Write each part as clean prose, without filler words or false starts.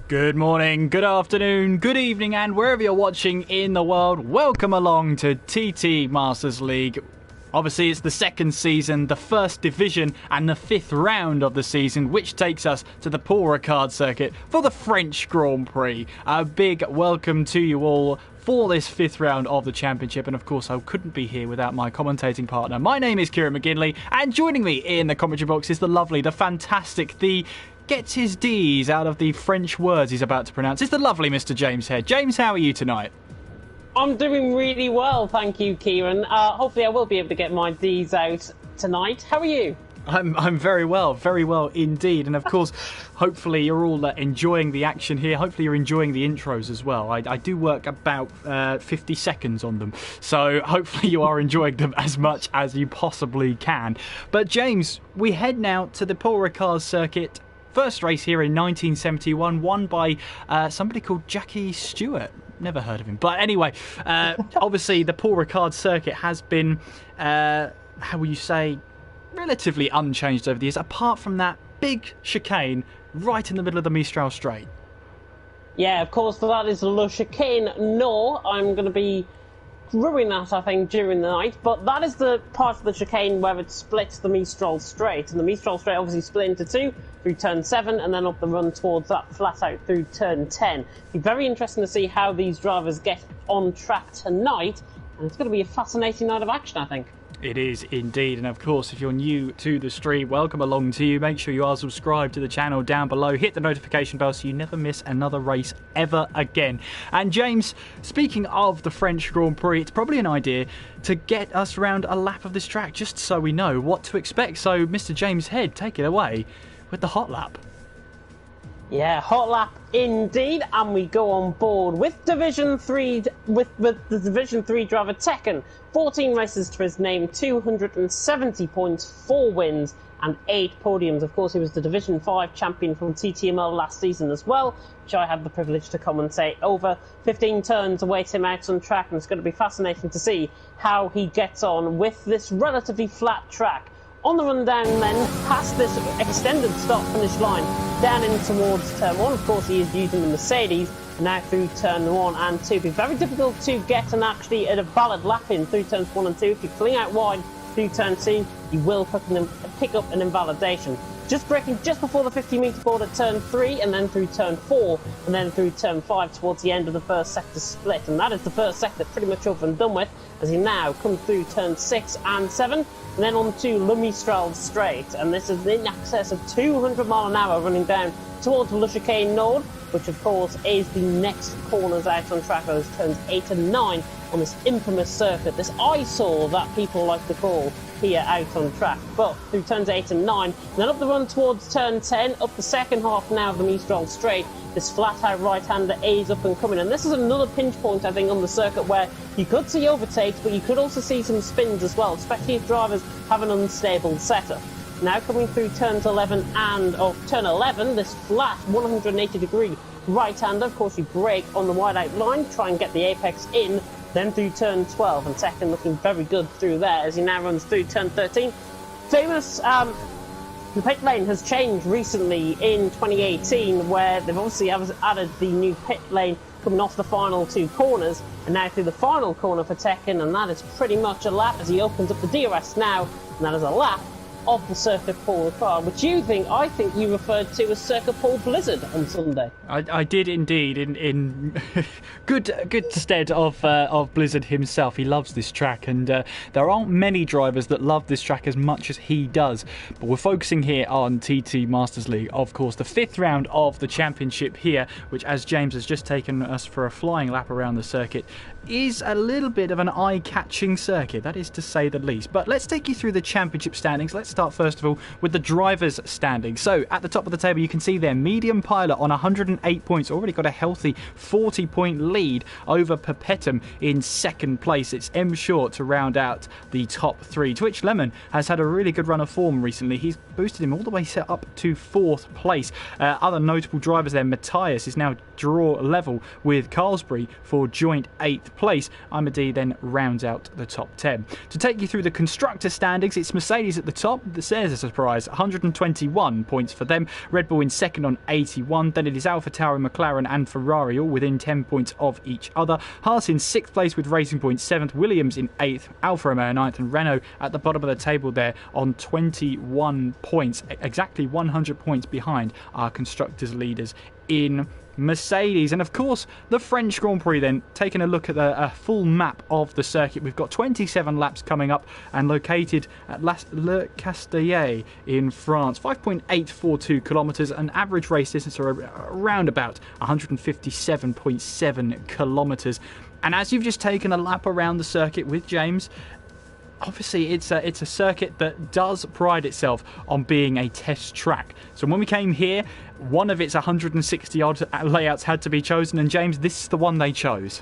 Good morning, good afternoon, good evening, and wherever you're watching in the world, welcome along to TT Masters League. Obviously, it's the second season, the first division, and the fifth round of the season, which takes us to the Paul Ricard circuit for the French Grand Prix. A big welcome to you all for this fifth round of the championship, and of course I couldn't be here without my commentating partner. My name is Kieran McGinley, and joining me in the commentary box is the lovely, the fantastic, the gets his D's out of the French words he's about to pronounce. It's the lovely Mr. James Head. James, how are you tonight? I'm doing really well, thank you, Kieran. Hopefully I will be able to get my D's out tonight. How are you? I'm very well indeed. And of course, hopefully you're all enjoying the action here. Hopefully you're enjoying the intros as well. I do work about 50 seconds on them. So hopefully you are enjoying them as much as you possibly can. But James, we head now to the Paul Ricard circuit. First race here in 1971, won by somebody called Jackie Stewart. Never heard of him. But anyway, obviously the Paul Ricard circuit has been, how will you say, relatively unchanged over the years, apart from that big chicane right in the middle of the Mistral Straight. Yeah, of course, that is Le Chicane Nord. I'm going to be ruining that, I think, during the night. But that is the part of the chicane where it splits the Mistral Straight. And the Mistral Straight obviously split into two through turn 7 and then up the run towards that flat out through turn 10. It'll be very interesting to see how these drivers get on track tonight. And it's going to be a fascinating night of action, I think. It is indeed, and of course if you're new to the stream, welcome along to you. Make sure you are subscribed to the channel down below, hit the notification bell so you never miss another race ever again. And James, speaking of the French Grand Prix, it's probably an idea to get us around a lap of this track just so we know what to expect. So Mr. James Head, take it away with the hot lap. Yeah, hot lap indeed, and we go on board with Division 3, with the Division 3 driver Tekken. 14 races to his name, 270 points, 4 wins and 8 podiums. Of course, he was the Division 5 champion from TTML last season as well, which I had the privilege to commentate over. 15 turns await him out on track, and it's going to be fascinating to see how he gets on with this relatively flat track. On the run down then, past this extended start-finish line, down in towards turn 1. Of course, he is using the Mercedes, and now through turn 1 and 2. It'll be very difficult to get a valid lap in through turns 1 and 2. If you cling out wide through turn 2, you will pick up an invalidation. Just braking just before the 50-metre board at turn 3, and then through turn 4, and then through turn 5 towards the end of the first sector split. And that is the first sector pretty much over and done with, as he now comes through turn 6 and 7, and then on to Le Mistral Straight. And this is in excess of 200 mile an hour running down towards Le Chicane Nord, which of course is the next corners out on track, those turns 8 and 9 on this infamous circuit, this eyesore that people like to call here out on track. But through turns 8 and 9, and then up the run towards turn 10, up the second half now of the Mistral Straight, this flat out right-hander is up and coming. And this is another pinch point, I think, on the circuit where you could see overtakes, but you could also see some spins as well, especially if drivers have an unstable setup. Now coming through turns 11 and turn 11, this flat 180-degree right-hander. Of course, you brake on the wide-out line, try and get the apex in. Then through turn 12, and Tekken looking very good through there as he now runs through turn 13. Famous, the pit lane has changed recently in 2018, where they've obviously added the new pit lane coming off the final 2 corners, and now through the final corner for Tekken, and that is pretty much a lap as he opens up the DRS now, and that is a lap of the Circuit Paul Ricard, which I think you referred to as Circuit Paul Blizzard on Sunday. I did indeed, in good stead of Blizzard himself. He loves this track, and there aren't many drivers that love this track as much as he does. But we're focusing here on TT Masters League, of course, the 5th round of the championship here, which, as James has just taken us for a flying lap around the circuit, is a little bit of an eye-catching circuit, that is to say the least. But let's take you through the championship standings. Let's start first of all with the drivers' standings. So at the top of the table, you can see there, Medium Pilot on 108 points, already got a healthy 40-point lead over Perpetuum in second place. It's M Short to round out the top 3. Twitch Lemon has had a really good run of form recently. He's boosted him all the way set up to 4th place. Other notable drivers there, Matthias is now draw level with Carlsbury for joint 8th place. Amadi then rounds out the top 10. To take you through the constructor standings, it's Mercedes at the top well, there's a surprise. 121 points for them. Red Bull in second on 81. Then it is Alpha Tauri, McLaren and Ferrari all within 10 points of each other. Haas in sixth place with Racing Point seventh. Williams in eighth. Alfa Romeo ninth. And Renault at the bottom of the table there on 21 points. Exactly 100 points behind our constructors leaders in Mercedes. And of course the French Grand Prix then, taking a look at a full map of the circuit. We've got 27 laps coming up and located at Le Castellet in France. 5.842 kilometres, an average race distance around about 157.7 kilometres. And as you've just taken a lap around the circuit with James, obviously it's a circuit that does pride itself on being a test track. So when we came here, one of its 160 odd layouts had to be chosen, and James, this is the one they chose.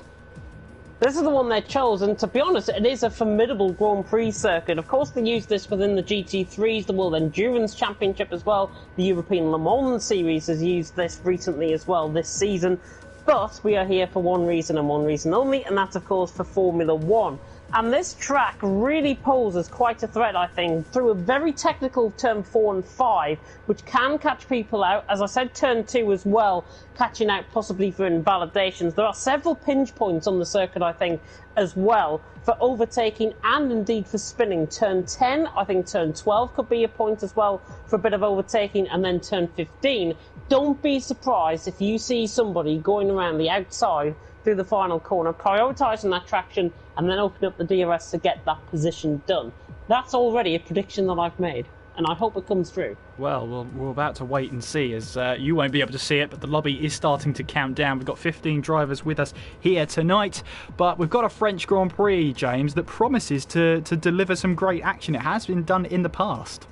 This is the one they chose, and to be honest, it is a formidable Grand Prix circuit. Of course, they use this within the GT3s, the World Endurance Championship as well. The European Le Mans Series has used this recently as well this season. But we are here for one reason and one reason only, and that's, of course, for Formula One. And this track really poses quite a threat, I think, through a very technical turn 4 and 5, which can catch people out. As I said, turn 2 as well, catching out possibly for invalidations. There are several pinch points on the circuit, I think, as well, for overtaking and indeed for spinning. Turn 10, I think turn 12 could be a point as well for a bit of overtaking, and then turn 15. Don't be surprised if you see somebody going around the outside through the final corner, prioritising that traction, and then open up the DRS to get that position done. That's already a prediction that I've made, and I hope it comes through. Well, we're about to wait and see, as you won't be able to see it, but the lobby is starting to count down. We've got 15 drivers with us here tonight, but we've got a French Grand Prix, James, that promises to deliver some great action. It has been done in the past.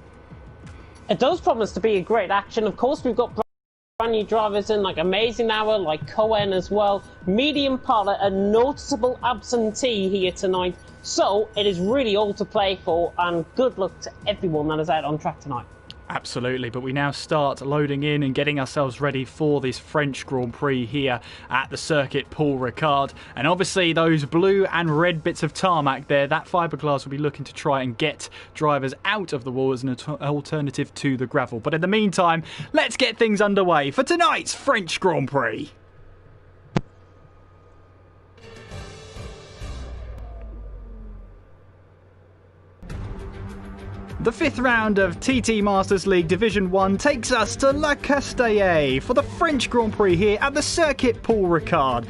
It does promise to be a great action. Of course, we've got brand new drivers in, like Amazing Hour, like Cohen as well. Medium Pilot, a noticeable absentee here tonight. So it is really all to play for, and good luck to everyone that is out on track tonight. Absolutely, but we now start loading in and getting ourselves ready for this French Grand Prix here at the circuit Paul Ricard. And obviously those blue and red bits of tarmac there, that fiberglass will be looking to try and get drivers out of the wall as an alternative to the gravel. But in the meantime, let's get things underway for tonight's French Grand Prix. The fifth round of TT Masters League Division 1 takes us to Le Castellet for the French Grand Prix here at the circuit Paul Ricard.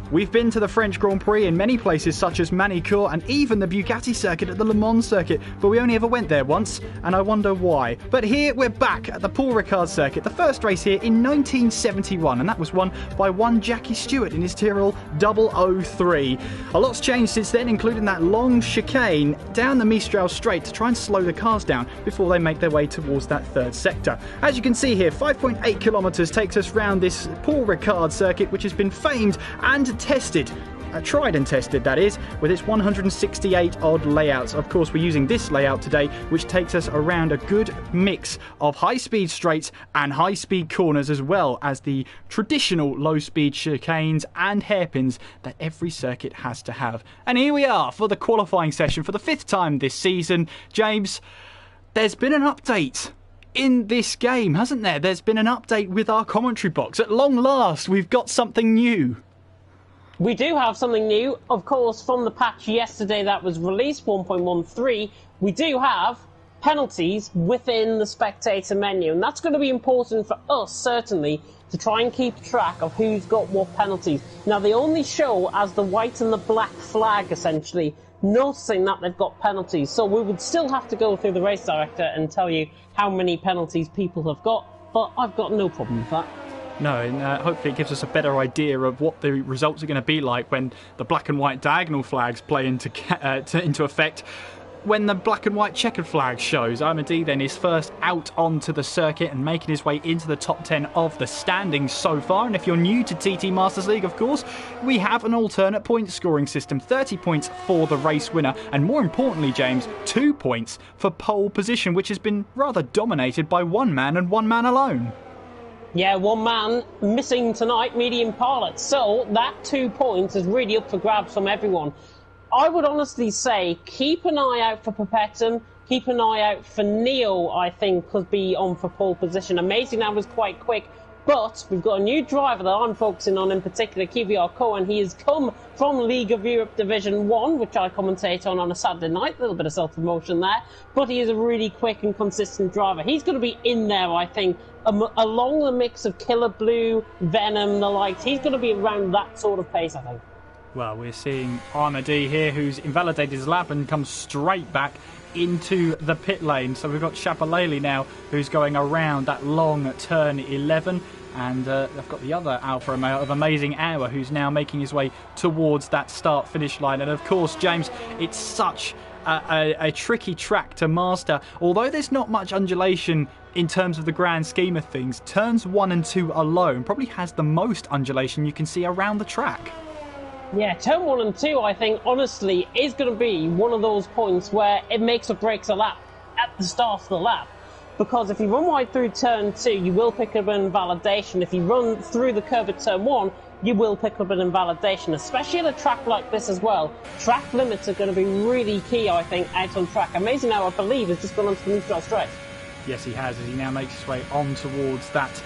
We've been to the French Grand Prix in many places such as Manicourt and even the Bugatti circuit at the Le Mans circuit, but we only ever went there once, and I wonder why. But here we're back at the Paul Ricard circuit, the first race here in 1971, and that was won by one Jackie Stewart in his Tyrrell 003. A lot's changed since then, including that long chicane down the Mistral Straight to try and slow the cars down before they make their way towards that third sector. As you can see here, 5.8 kilometres takes us round this Paul Ricard circuit, which has been famed and tested, tried and tested that is, with its 168 odd layouts. Of course, we're using this layout today, which takes us around a good mix of high-speed straights and high-speed corners, as well as the traditional low-speed chicanes and hairpins that every circuit has to have. And here we are for the qualifying session for the fifth time this season. James, there's been an update in this game, hasn't there? There's been an update with our commentary box. At long last, we've got something new. We do have something new, of course, from the patch yesterday that was released, 1.13. We do have penalties within the spectator menu, and that's going to be important for us, certainly, to try and keep track of who's got what penalties. Now, they only show as the white and the black flag, essentially, noticing that they've got penalties. So we would still have to go through the race director and tell you how many penalties people have got, but I've got no problem with that. No, and hopefully it gives us a better idea of what the results are going to be like when the black and white diagonal flags play into effect. When the black and white checkered flag shows, Ahmadi then is first out onto the circuit and making his way into the top 10 of the standings so far. And if you're new to TT Masters League, of course, we have an alternate point scoring system. 30 points for the race winner, and more importantly, James, 2 points for pole position, which has been rather dominated by one man and one man alone. Yeah, one man missing tonight, Medium Pilot. So that 2 points is really up for grabs from everyone. I would honestly say keep an eye out for Perpetuum. Keep an eye out for Neo, I think, could be on for pole position. Amazing Hour was quite quick, but we've got a new driver that I'm focusing on in particular, Kivior Cohen. He has come from League of Europe Division 1, which I commentate on a Saturday night. A little bit of self-promotion there, but he is a really quick and consistent driver. He's going to be in there, I think, along the mix of Killer Blue, Venom, the likes. He's going to be around that sort of pace, I think. Well, we're seeing Armour D here, who's invalidated his lap and comes straight back into the pit lane. So we've got Shapalele now, who's going around that long turn 11. And I've got the other Alfa Romeo of Amazing Hour, who's now making his way towards that start-finish line. And of course, James, it's such a tricky track to master. Although there's not much undulation in terms of the grand scheme of things, turns 1 and 2 alone probably has the most undulation you can see around the track. Yeah, turn 1 and 2, I think, honestly, is going to be one of those points where it makes or breaks a lap at the start of the lap. Because if you run wide through turn 2, you will pick up an invalidation. If you run through the curve at turn 1, you will pick up an invalidation, especially at a track like this as well. Track limits are going to be really key, I think, out on track. Amazing Hour, I believe, has just gone onto the neutral straight. Yes, he has, as he now makes his way on towards that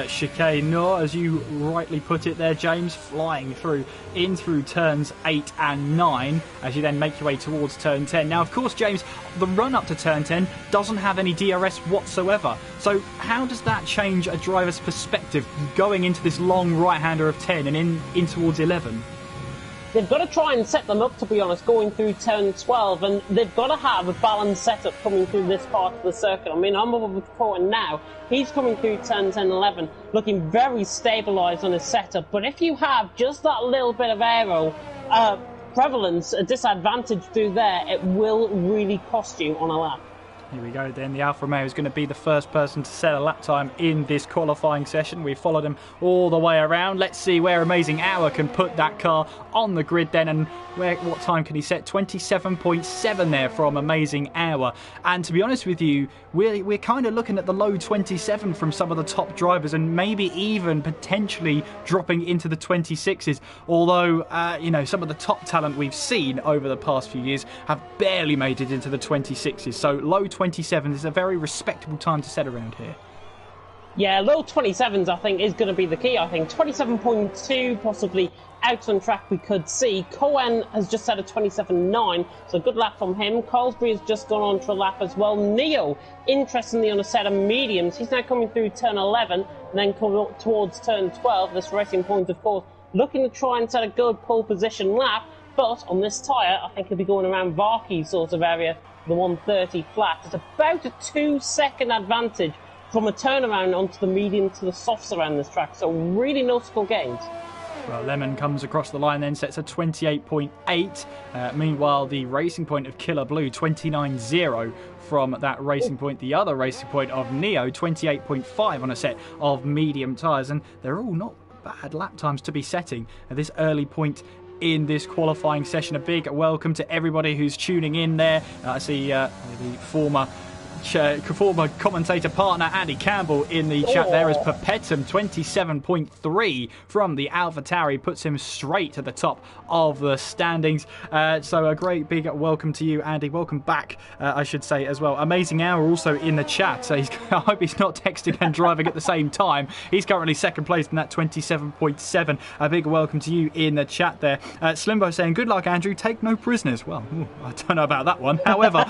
chicane. Nor, as you rightly put it there, James, flying through in through turns 8 and 9 as you then make your way towards turn 10. Now, of course, James, the run up to turn 10 doesn't have any DRS whatsoever. So how does that change a driver's perspective going into this long right-hander of 10 and in towards 11? They've got to try and set them up, to be honest, going through turn 12, and they've got to have a balanced setup coming through this part of the circuit. I mean, I'm over with Cohen now. He's coming through turn 10, 11, looking very stabilised on his setup. But if you have just that little bit of aero prevalence, a disadvantage through there, it will really cost you on a lap. Here we go then. The Alfa Romeo is going to be the first person to set a lap time in this qualifying session. We've followed him all the way around. Let's see where Amazing Hour can put that car on the grid then, and what time can he set? 27.7 there from Amazing Hour. And to be honest with you, we're kind of looking at the low 27 from some of the top drivers, and maybe even potentially dropping into the 26s. Although, some of the top talent we've seen over the past few years have barely made it into the 26s. So low 27 is a very respectable time to set around here. Yeah, low 27s, I think, is going to be the key. I think 27.2, possibly out on track we could see. Cohen has just had a 27.9, so good lap from him. Colesbury has just gone on to a lap as well. Neo, interestingly, on a set of mediums. He's now coming through turn 11 and then coming towards turn 12. This Racing Point, of course, looking to try and set a good pole position lap. But on this tyre, I think he'll be going around Varkey sort of area, the 130 flat. It's about a 2-second advantage from a turnaround onto the medium to the softs around this track. So really noticeable gains. Well, Lemon comes across the line then, sets a 28.8. Meanwhile, the Racing Point of Killer Blue, 29.0 from that Racing Point. The other Racing Point of Neo, 28.5 on a set of medium tyres. And they're all not bad lap times to be setting at this early point in this qualifying session. A big welcome to everybody who's tuning in there. I see the former commentator partner Andy Campbell in the chat there as Perpetuum 27.3 from the AlphaTauri puts him straight to the top of the standings. So a great big welcome to you, Andy. Welcome back, I should say as well. Amazing Hour also in the chat. So I hope he's not texting and driving at the same time. He's currently second place in that 27.7. A big welcome to you in the chat there. Slimbo saying, good luck, Andrew. Take no prisoners. Well, I don't know about that one. However,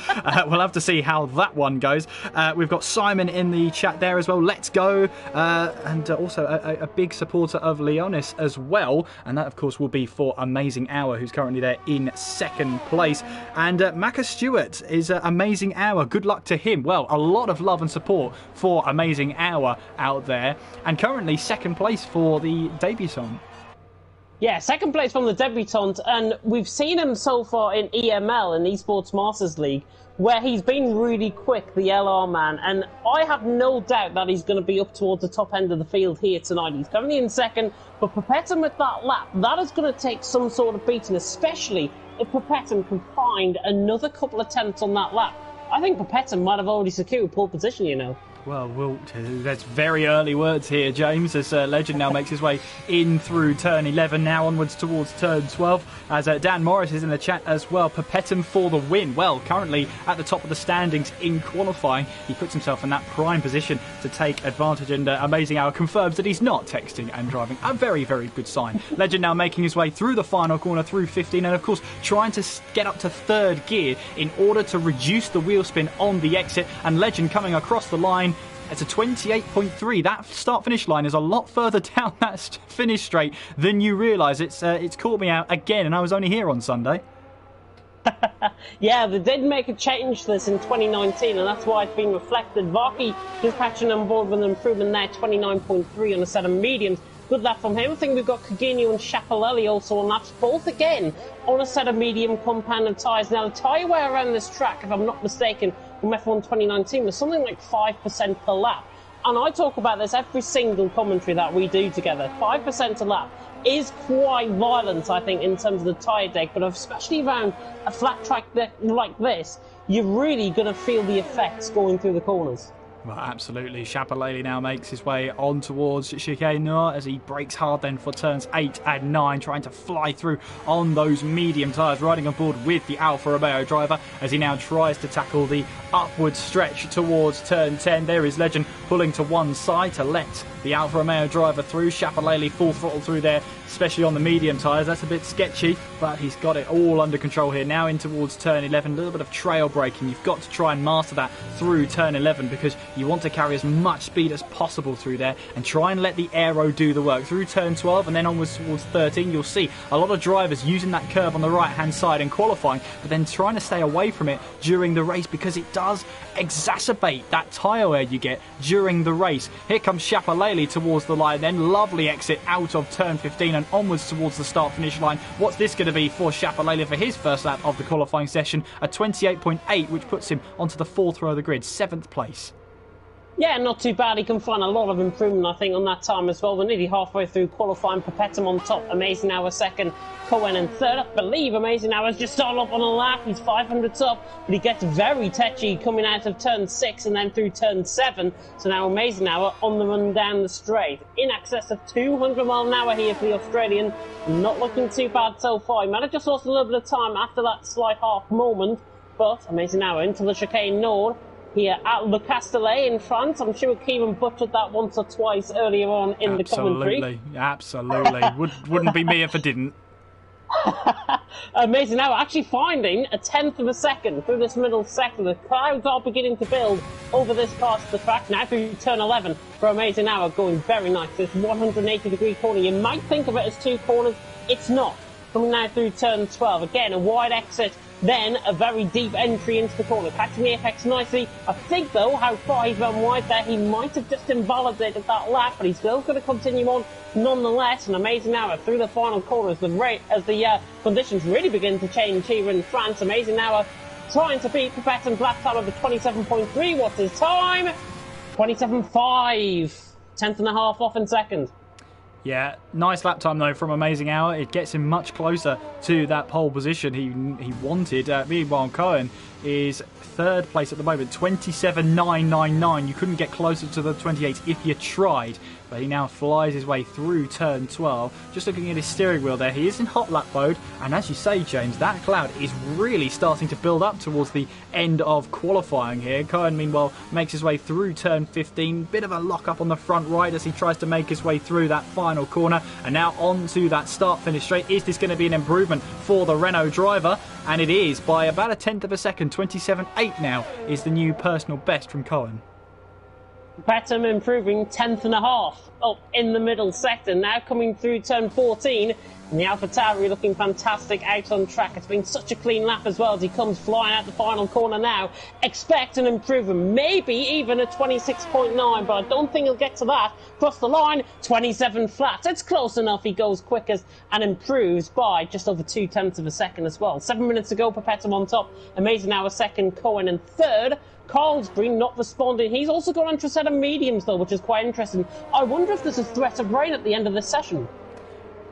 we'll have to see how that one goes. We've got Simon in the chat there as well. Let's go. And also a big supporter of Leonis as well. And that, of course, will be for Amazing Hour, who's currently there in second place. And Macca Stewart is Amazing Hour. Good luck to him. Well, a lot of love and support for Amazing Hour out there. And currently second place for the debutant. Yeah, second place from the debutant, and we've seen him so far in EML, in Esports Masters League, where he's been really quick, the LR man, and I have no doubt that he's going to be up towards the top end of the field here tonight. He's currently in second, but Perpetuum with that lap, that is going to take some sort of beating, especially if Perpetuum can find another couple of tenths on that lap. I think Perpetuum might have already secured pole position, you know. Well, that's very early words here, James, as Legend now makes his way in through turn 11, now onwards towards turn 12, as Dan Morris is in the chat as well. Perpetum for the win. Well, currently at the top of the standings in qualifying, he puts himself in that prime position to take advantage, and Amazing Hour confirms that he's not texting and driving. A very, very good sign. Legend now making his way through the final corner, through 15, and of course trying to get up to third gear in order to reduce the wheel spin on the exit, and Legend coming across the line. It's a 28.3. That start-finish line is a lot further down that finish straight than you realise. It's caught me out again, and I was only here on Sunday. Yeah, they did make a change to this in 2019, and that's why it's been reflected. Varkey just patching on board with an improvement there, 29.3 on a set of mediums. Good luck from him. I think we've got Cugino and Schiaparelli also on laps, both again on a set of medium compounded tyres. Now, the tyre wear around this track, if I'm not mistaken, from F1 2019 was something like 5% per lap. And I talk about this every single commentary that we do together. 5% a lap is quite violent, I think, in terms of the tyre deck, but especially around a flat track like this, you're really going to feel the effects going through the corners. Well, absolutely. Schiaparelli now makes his way on towards Chicane Nord as he brakes hard then for turns 8 and 9, trying to fly through on those medium tyres, riding on board with the Alfa Romeo driver as he now tries to tackle the upward stretch towards turn 10. There is Legend pulling to one side to let the Alfa Romeo driver through. Schiaparelli full throttle through there, especially on the medium tyres. That's a bit sketchy, but he's got it all under control here. Now in towards turn 11, a little bit of trail braking. You've got to try and master that through turn 11 because you want to carry as much speed as possible through there and try and let the aero do the work. Through turn 12 and then onwards towards 13, you'll see a lot of drivers using that curve on the right-hand side in qualifying, but then trying to stay away from it during the race because it does exacerbate that tyre wear you get during the race. Here comes Schiaparelli towards the line, then lovely exit out of turn 15 and onwards towards the start-finish line. What's this going to be for Schiaparelli for his first lap of the qualifying session? A 28.8, which puts him onto the 4th row of the grid, 7th place. Yeah, not too bad. He can find a lot of improvement, I think, on that time as well. We're nearly halfway through qualifying. Perpetum on top, Amazing Hour second, Cohen in third. I believe Amazing Hour's just started up on a lap. He's 500s up, but he gets very tetchy coming out of turn 6 and then through turn 7. So now Amazing Hour on the run down the straight. In excess of 200 miles an hour here for the Australian. Not looking too bad so far. He might have just lost a little bit of time after that slight half moment, but Amazing Hour into the chicane Nord. Here at Le Castellet in France. I'm sure Kieran butchered that once or twice earlier on in the commentary. Absolutely. Wouldn't be me if I didn't. Amazing Hour actually finding a 1/10 of a second through this middle sector. The clouds are beginning to build over this part of the track. Now through turn 11 for Amazing Hour, going very nice. This 180-degree corner. You might think of it as two corners. It's not. Coming now through turn 12. Again, a wide exit. Then a very deep entry into the corner, catching the apex nicely. I think, though, how far he's run wide there, he might have just invalidated that lap, but he's still going to continue on nonetheless. An Amazing Hour through the final corner as the conditions really begin to change here in France. Amazing Hour trying to beat Perpetum's lap time of the 27.3. What's his time? 27.5. 10th and a half off in second. Yeah, nice lap time though from Amazing Hour. It gets him much closer to that pole position he wanted. Meanwhile, Cohen is 3rd place at the moment, 27.999. You couldn't get closer to the 28 if you tried. But he now flies his way through turn 12. Just looking at his steering wheel there, he is in hot lap mode. And as you say, James, that cloud is really starting to build up towards the end of qualifying here. Cohen, meanwhile, makes his way through turn 15. Bit of a lock up on the front right as he tries to make his way through that final corner. And now on to that start-finish straight. Is this going to be an improvement for the Renault driver? And it is by about a 1/10 of a second. 27.8 now is the new personal best from Cohen. Perpetum improving 10th and a half up in the middle sector. Now coming through turn 14. And the AlphaTauri looking fantastic out on track. It's been such a clean lap as well as he comes flying out the final corner now. Expect an improvement, maybe even a 26.9, but I don't think he'll get to that. Across the line, 27 flat. It's close enough. He goes quickest and improves by just over 2/10 of a second as well. 7 minutes to go, Perpetum on top. Amazing Hour second, Cohen in third. Carlsbury not responding. He's also got onto a set of mediums though, which is quite interesting. I wonder if there's a threat of rain at the end of this session.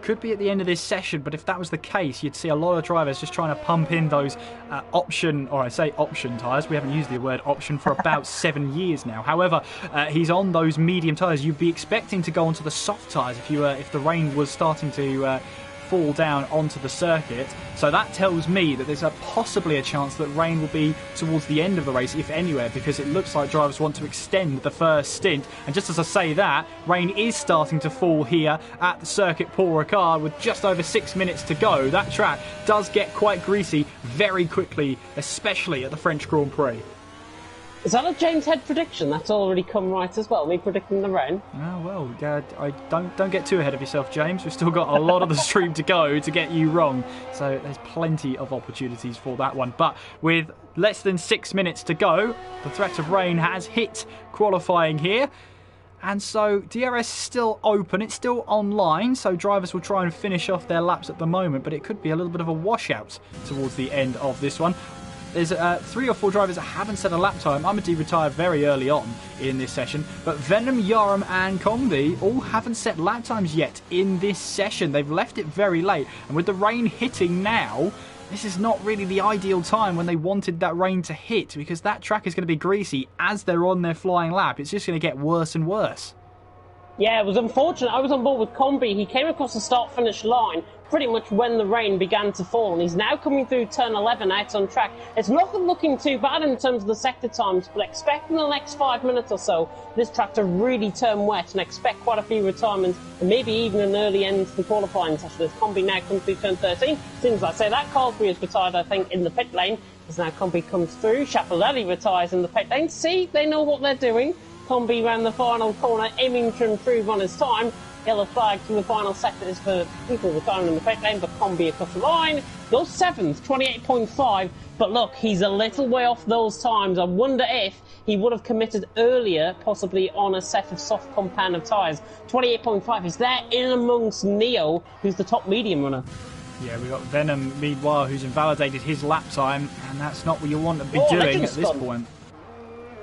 could be at the end of this session, but if that was the case, you'd see a lot of drivers just trying to pump in those option tyres. We haven't used the word option for about 7 years now. However, he's on those medium tyres. You'd be expecting to go onto the soft tyres if the rain was starting to fall down onto the circuit. So that tells me that there's possibly a chance that rain will be towards the end of the race, if anywhere, because it looks like drivers want to extend the first stint. And just as I say that, rain is starting to fall here at the circuit Paul Ricard with just over 6 minutes to go. That track does get quite greasy very quickly, especially at the French Grand Prix. Is that a James Head prediction? That's already come right as well, me predicting the rain. Oh, well, I don't get too ahead of yourself, James. We've still got a lot of the stream to go to get you wrong. So there's plenty of opportunities for that one. But with less than 6 minutes to go, the threat of rain has hit qualifying here. And so DRS is still open, it's still online, so drivers will try and finish off their laps at the moment, but it could be a little bit of a washout towards the end of this one. There's 3 or 4 drivers that haven't set a lap time. Amity retired very early on in this session, but Venom, Yarum and Combi all haven't set lap times yet in this session. They've left it very late, and with the rain hitting now, this is not really the ideal time when they wanted that rain to hit, because that track is going to be greasy as they're on their flying lap. It's just going to get worse and worse. Yeah, it was unfortunate. I was on board with Combi. He came across the start-finish line pretty much when the rain began to fall, and he's now coming through turn 11 out on track. It's not looking too bad in terms of the sector times, but expect in the next 5 minutes or so this track to really turn wet, and expect quite a few retirements and maybe even an early end to the qualifying session as Combi now comes through turn 13. As soon as I say that, Carlsbury is retired, I think, in the pit lane. As now Combi comes through, Schiaparelli retires in the pit lane. See, they know what they're doing. Combi round the final corner, aiming to improve on his time. Yellow flag from the final sector is for people retiring in the pit lane, but Combi across the line goes 7th, 28.5. But look, he's a little way off those times. I wonder if he would have committed earlier, possibly on a set of soft compound of tyres. 28.5 is there in amongst Neo, who's the top medium runner. Yeah, we've got Venom, meanwhile, who's invalidated his lap time, and that's not what you want to be doing at this point.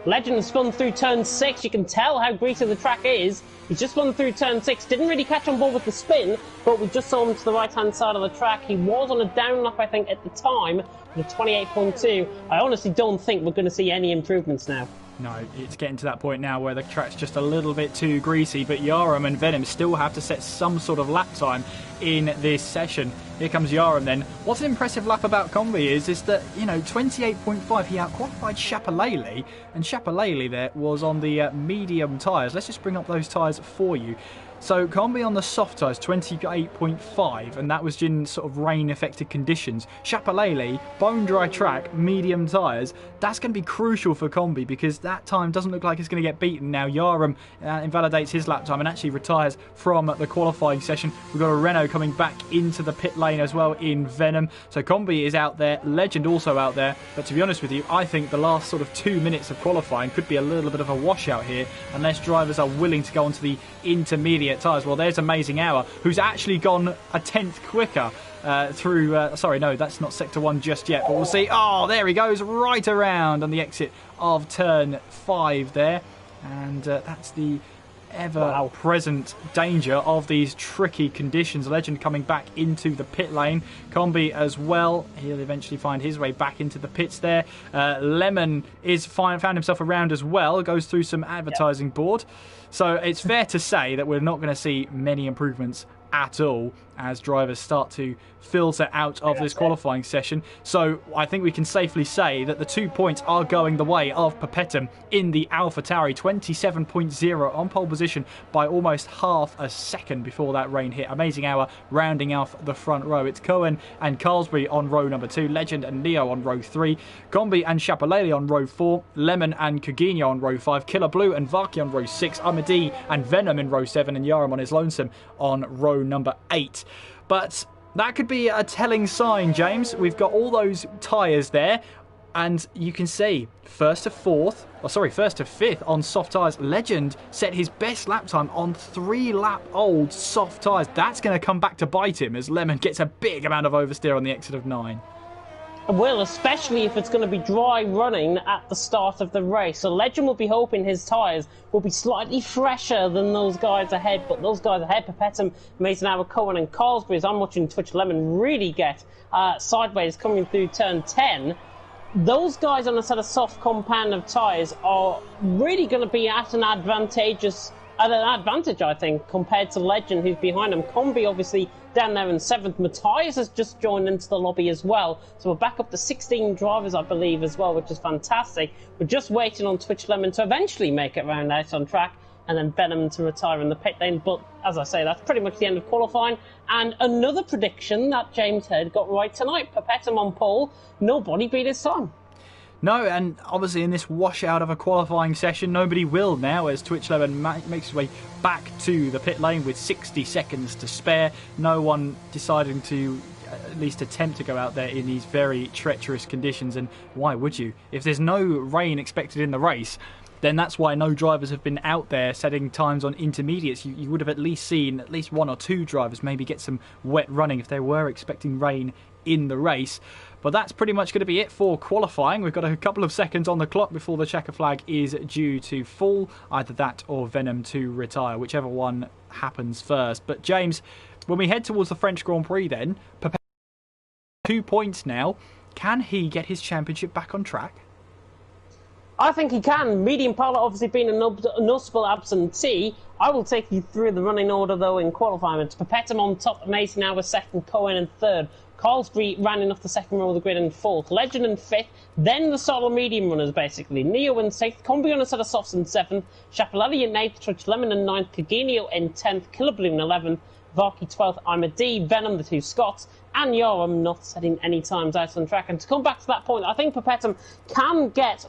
Legend has spun through turn 6. You can tell how greasy the track is. He's just spun through turn 6. Didn't really catch on board with the spin, but we just saw him to the right-hand side of the track. He was on a down lap, I think, at the time, with a 28.2. I honestly don't think we're going to see any improvements now. No, it's getting to that point now where the track's just a little bit too greasy, but Yarum and Venom still have to set some sort of lap time in this session. Here comes Yarum then. What's an impressive lap about Combi is that, 28.5, he outqualified Schiaparelli, and Schiaparelli there was on the medium tyres. Let's just bring up those tyres for you. So Combi on the soft tyres, 28.5, and that was in sort of rain-affected conditions. Schiaparelli, bone-dry track, medium tyres. That's going to be crucial for Combi because that time doesn't look like it's going to get beaten. Now Yarum invalidates his lap time and actually retires from the qualifying session. We've got a Renault coming back into the pit lane as well in Venom. So Combi is out there, Legend also out there. But to be honest with you, I think the last sort of 2 minutes of qualifying could be a little bit of a washout here unless drivers are willing to go onto the intermediate tyres. Well, there's Amazing Hour, who's actually gone a 10th quicker through... sorry, no, that's not Sector 1 just yet, but we'll see. Oh, there he goes, right around on the exit of turn 5 there. And that's the ever-present danger of these tricky conditions. Legend coming back into the pit lane. Combi as well. He'll eventually find his way back into the pits there. Lemon is found himself around as well. Goes through some advertising board. So it's fair to say that we're not going to see many improvements at all as drivers start to filter out of this qualifying session. So I think we can safely say that the 2 points are going the way of Perpetuum in the AlphaTauri, 27.0 on pole position by almost half a second before that rain hit. Amazing Hour rounding off the front row. It's Cohen and Carlsbury on row number 2, Legend and Neo on row 3, Combi and Schiaparelli on row 4, Lemon and Cugino on row 5, Killer Blue and Vaki on row 6, Amadi and Venom in row 7, and Yarum on his lonesome on row number 8. But that could be a telling sign, James. We've got all those tyres there, and you can see first to fifth on soft tyres. Legend set his best lap time on 3-lap-old soft tyres. That's going to come back to bite him as Lemon gets a big amount of oversteer on the exit of 9. will, especially if it's going to be dry running at the start of the race. So Legend will be hoping his tyres will be slightly fresher than those guys ahead, but those guys ahead, Pepetum, Mason Howard, Cohen and Carlsbury, as I'm watching Twitch Lemon really get sideways coming through turn 10, those guys on a set of soft compound of tyres are really going to be at an advantage, I think, compared to Legend, who's behind him. Combi, obviously, down there in 7th. Matthias has just joined into the lobby as well. So we're back up to 16 drivers, I believe, as well, which is fantastic. We're just waiting on Twitch Lemon to eventually make it round out on track, and then Venom to retire in the pit lane. But, as I say, that's pretty much the end of qualifying. And another prediction that James Head got right tonight. Pepetum on pole. Nobody beat his time. No, and obviously in this washout of a qualifying session, nobody will now, as Twitch Lemon makes his way back to the pit lane with 60 seconds to spare. No one deciding to at least attempt to go out there in these very treacherous conditions, and why would you? If there's no rain expected in the race, then that's why no drivers have been out there setting times on intermediates. You would have at least seen at least 1 or 2 drivers maybe get some wet running if they were expecting rain in the race. But that's pretty much going to be it for qualifying. We've got a couple of seconds on the clock before the checker flag is due to fall. Either that or Venom to retire, whichever one happens first. But James, when we head towards the French Grand Prix then, 2 points now. Can he get his championship back on track? I think he can. Medium Pilot obviously being a noticeable absentee. I will take you through the running order, though, in qualifying. It's Pepetum on top, Mason now with 2nd, Cohen in 3rd. Carlsbury ran off the 2nd row of the grid in 4th. Legend in 5th. Then the solo medium runners, basically. Neo in 6th. Combi on a set of softs in 7th. Chapelletti in 8th. Twitch Lemon in 9th. Caginio in 10th. Killer Blue in 11th. Varkey 12th. I'm a D. Venom, the 2 Scots. And Yoram not setting any times out on track. And to come back to that point, I think Pepetum can get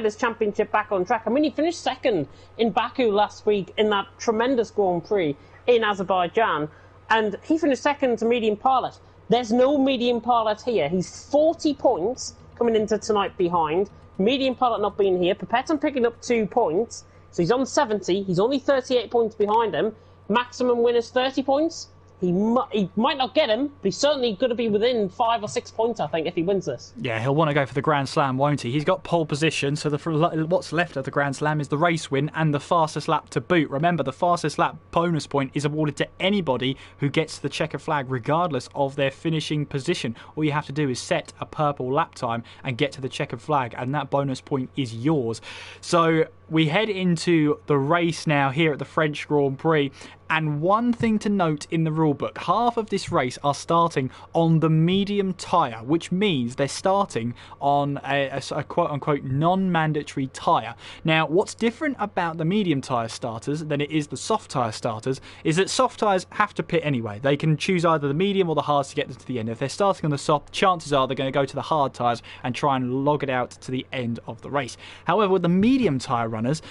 his championship back on track. I mean, he finished 2nd in Baku last week in that tremendous Grand Prix in Azerbaijan. And he finished 2nd to Medium Pilot. There's no Medium Pilot here. He's 40 points coming into tonight behind. Medium Pilot not being here. Pepetum picking up 2 points. So he's on 70. He's only 38 points behind him. Maximum win is 30 points. He might not get him, but he's certainly going to be within 5 or 6 points, I think, if he wins this. Yeah, he'll want to go for the Grand Slam, won't he? He's got pole position, so what's left of the Grand Slam is the race win and the fastest lap to boot. Remember, the fastest lap bonus point is awarded to anybody who gets the checker flag, regardless of their finishing position. All you have to do is set a purple lap time and get to the checkered flag, and that bonus point is yours. So we head into the race now here at the French Grand Prix. And one thing to note in the rulebook, half of this race are starting on the medium tyre, which means they're starting on a quote-unquote non-mandatory tyre. Now, what's different about the medium tyre starters than it is the soft tyre starters is that soft tyres have to pit anyway. They can choose either the medium or the hards to get them to the end. If they're starting on the soft, chances are they're going to go to the hard tyres and try and log it out to the end of the race. However, with the medium tyre runners,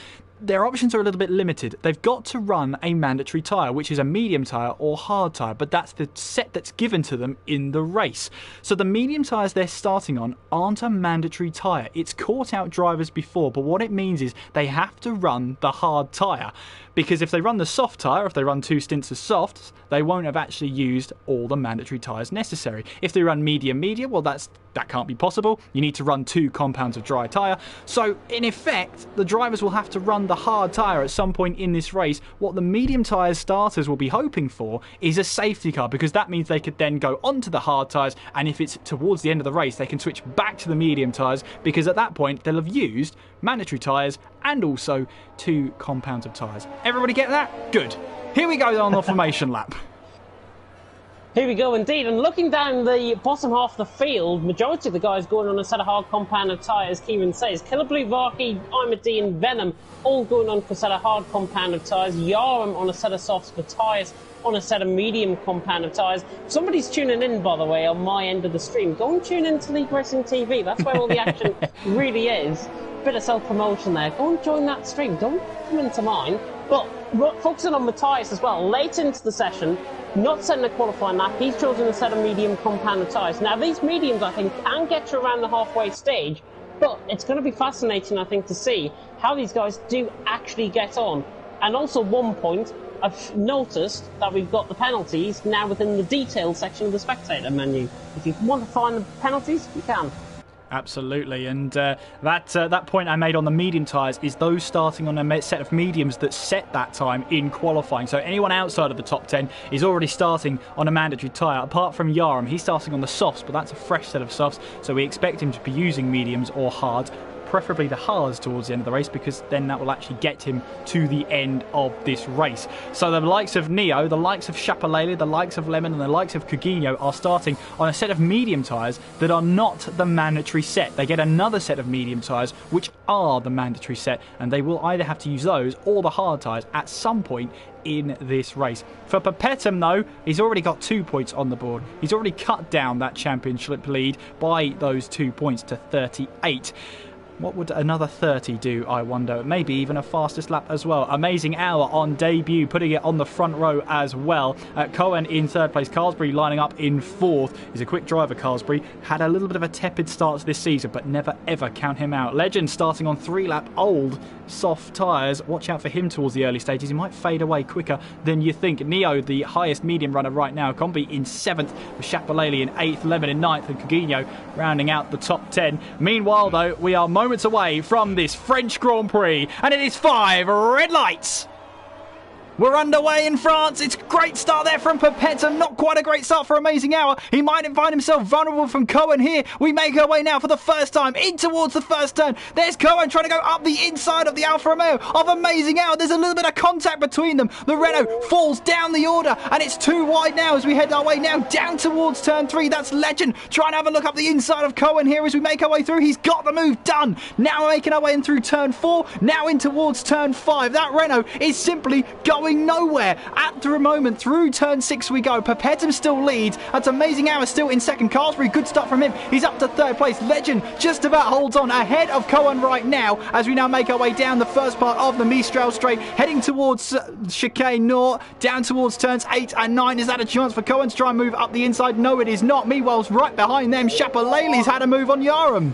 their options are a little bit limited. They've got to run a mandatory tyre, which is a medium tyre or hard tyre, but that's the set that's given to them in the race. So the medium tyres they're starting on aren't a mandatory tyre. It's caught out drivers before, but what it means is they have to run the hard tyre, because if they run the soft tyre, if they run 2 stints of softs, they won't have actually used all the mandatory tyres necessary. If they run medium, well, that can't be possible. You need to run 2 compounds of dry tyre. So in effect, the drivers will have to run the hard tyre at some point in this race. What the medium tyre starters will be hoping for is a safety car, because that means they could then go onto the hard tyres, and if it's towards the end of the race, they can switch back to the medium tyres, because at that point they'll have used mandatory tyres and also 2 compounds of tyres. Everybody get that? Good. Here we go on the formation lap. Here we go indeed, and looking down the bottom half of the field, majority of the guys going on a set of hard compound of tyres, Kieran says. Killer Blue, Varkey, Imad and Venom all going on for a set of hard compound of tyres. Yaram on a set of softs, Matthias on a set of medium compound of tyres. Somebody's tuning in, by the way, on my end of the stream. Go and tune into League Racing TV. That's where all the action really is. Bit of self-promotion there. Go and join that stream. Don't come into mine. But focusing on Matthias as well, late into the session, not setting a qualifying lap, he's chosen a set of medium compound of tyres. Now, these mediums, I think, can get you around the halfway stage, but it's going to be fascinating, I think, to see how these guys do actually get on. And also, one point, I've noticed that we've got the penalties now within the detailed section of the spectator menu. If you want to find the penalties, you can. Absolutely, and that point I made on the medium tyres is those starting on a set of mediums that set that time in qualifying. So anyone outside of the top 10 is already starting on a mandatory tyre. Apart from Yaram, he's starting on the softs, but that's a fresh set of softs, so we expect him to be using mediums or hards, preferably the hards towards the end of the race, because then that will actually get him to the end of this race. So the likes of Neo, the likes of Shapalele, the likes of Lemon and the likes of Coutinho are starting on a set of medium tyres that are not the mandatory set. They get another set of medium tyres which are the mandatory set, and they will either have to use those or the hard tyres at some point in this race. For Perpetum though, he's already got 2 points on the board. He's already cut down that championship lead by those 2 points to 38. What would another 30 do, I wonder? Maybe even a fastest lap as well. Amazing Hour on debut, putting it on the front row as well. Cohen in third place. Carlsbury lining up in fourth. He's a quick driver, Carlsbury. Had a little bit of a tepid start to this season, but never ever count him out. Legend starting on 3-lap old soft tyres. Watch out for him towards the early stages. He might fade away quicker than you think. Neo, the highest medium runner right now. Combi in 7th, with Shapalele in 8th, Lemon in 9th, and Coutinho rounding out the top 10. Meanwhile, though, we are moments away from this French Grand Prix, and it is 5 red lights. We're underway in France. It's a great start there from Perpetum. Not quite a great start for Amazing Hour. He might find himself vulnerable from Cohen here. We make our way now for the first time in towards the first turn. There's Cohen trying to go up the inside of the Alfa Romeo of Amazing Hour. There's a little bit of contact between them. The Renault falls down the order, and it's too wide now as we head our way now down towards turn 3. That's Legend trying to have a look up the inside of Cohen here as we make our way through. He's got the move done. Now we're making our way in through turn 4. Now in towards turn 5. That Renault is simply going nowhere at the moment. Through turn 6 we go. Perpetum still leads. That's Amazing Hour still in second. Carlsbury, good start from him. He's up to third place. Legend just about holds on ahead of Cohen right now as we now make our way down the first part of the Mistral Straight, heading towards Chicane Nord, down towards turns 8 and 9. Is that a chance for Cohen to try and move up the inside? No, it is not. Meanwhile, right behind them, Shapalele's had a move on Yaram.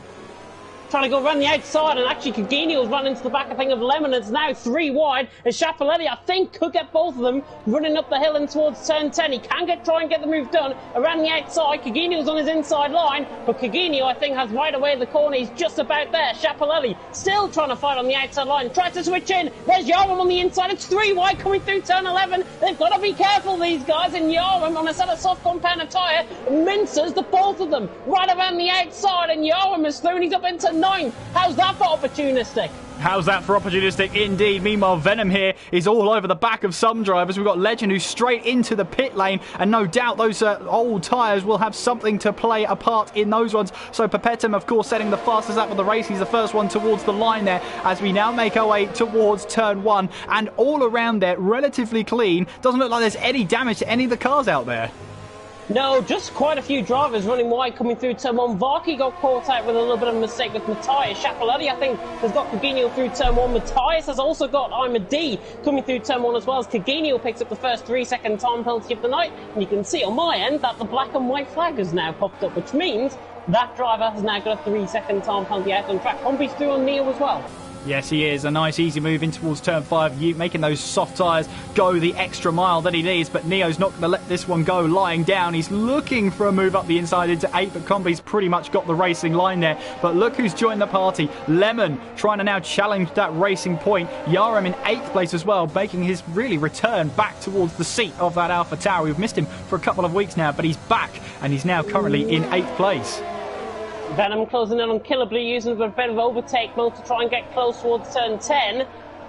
Trying to go around the outside, and actually Coutinho's run into the back, I think, of Lemon. It's now 3 wide, and Shapalele, I think, could get both of them running up the hill and towards turn 10. He can try and get the move done around the outside. Coutinho's on his inside line, but Coutinho, I think, has right away the corner. He's just about there. Shapalele still trying to fight on the outside line. Tries to switch in. There's Yaram on the inside. It's 3 wide coming through turn 11. They've got to be careful, these guys, and Yaram on a set of soft compound tyre minces the both of them right around the outside, and Yaram is thrown. He's up into 9th. How's that for opportunistic? How's that for opportunistic indeed? Meanwhile, Venom here is all over the back of some drivers. We've got Legend who's straight into the pit lane, and no doubt those old tyres will have something to play a part in those ones. So Perpetum, of course, setting the fastest lap of the race. He's the first one towards the line there as we now make our way towards turn 1, and all around there relatively clean. Doesn't look like there's any damage to any of the cars out there. No, just quite a few drivers running wide coming through turn 1. Varkey got caught out with a little bit of a mistake with Matthias. Shapalele, I think, has got Coutinho through turn 1. Matthias has also got D coming through turn 1 as well, as Coutinho picks up the first 3-second time penalty of the night. And you can see on my end that the black and white flag has now popped up, which means that driver has now got a 3-second time penalty out on track. Combi's through on Neo as well. Yes, he is. A nice easy move in towards turn 5, making those soft tyres go the extra mile that he needs, but Neo's not going to let this one go lying down. He's looking for a move up the inside into 8, but Combi's pretty much got the racing line there. But look who's joined the party. Lemon trying to now challenge that racing point. Yaram in 8th place as well, making his really return back towards the seat of that Alpha Tower. We've missed him for a couple of weeks now, but he's back, and he's now currently in 8th place. Venom closing in on Killably, using a bit of overtake mode to try and get close towards turn 10.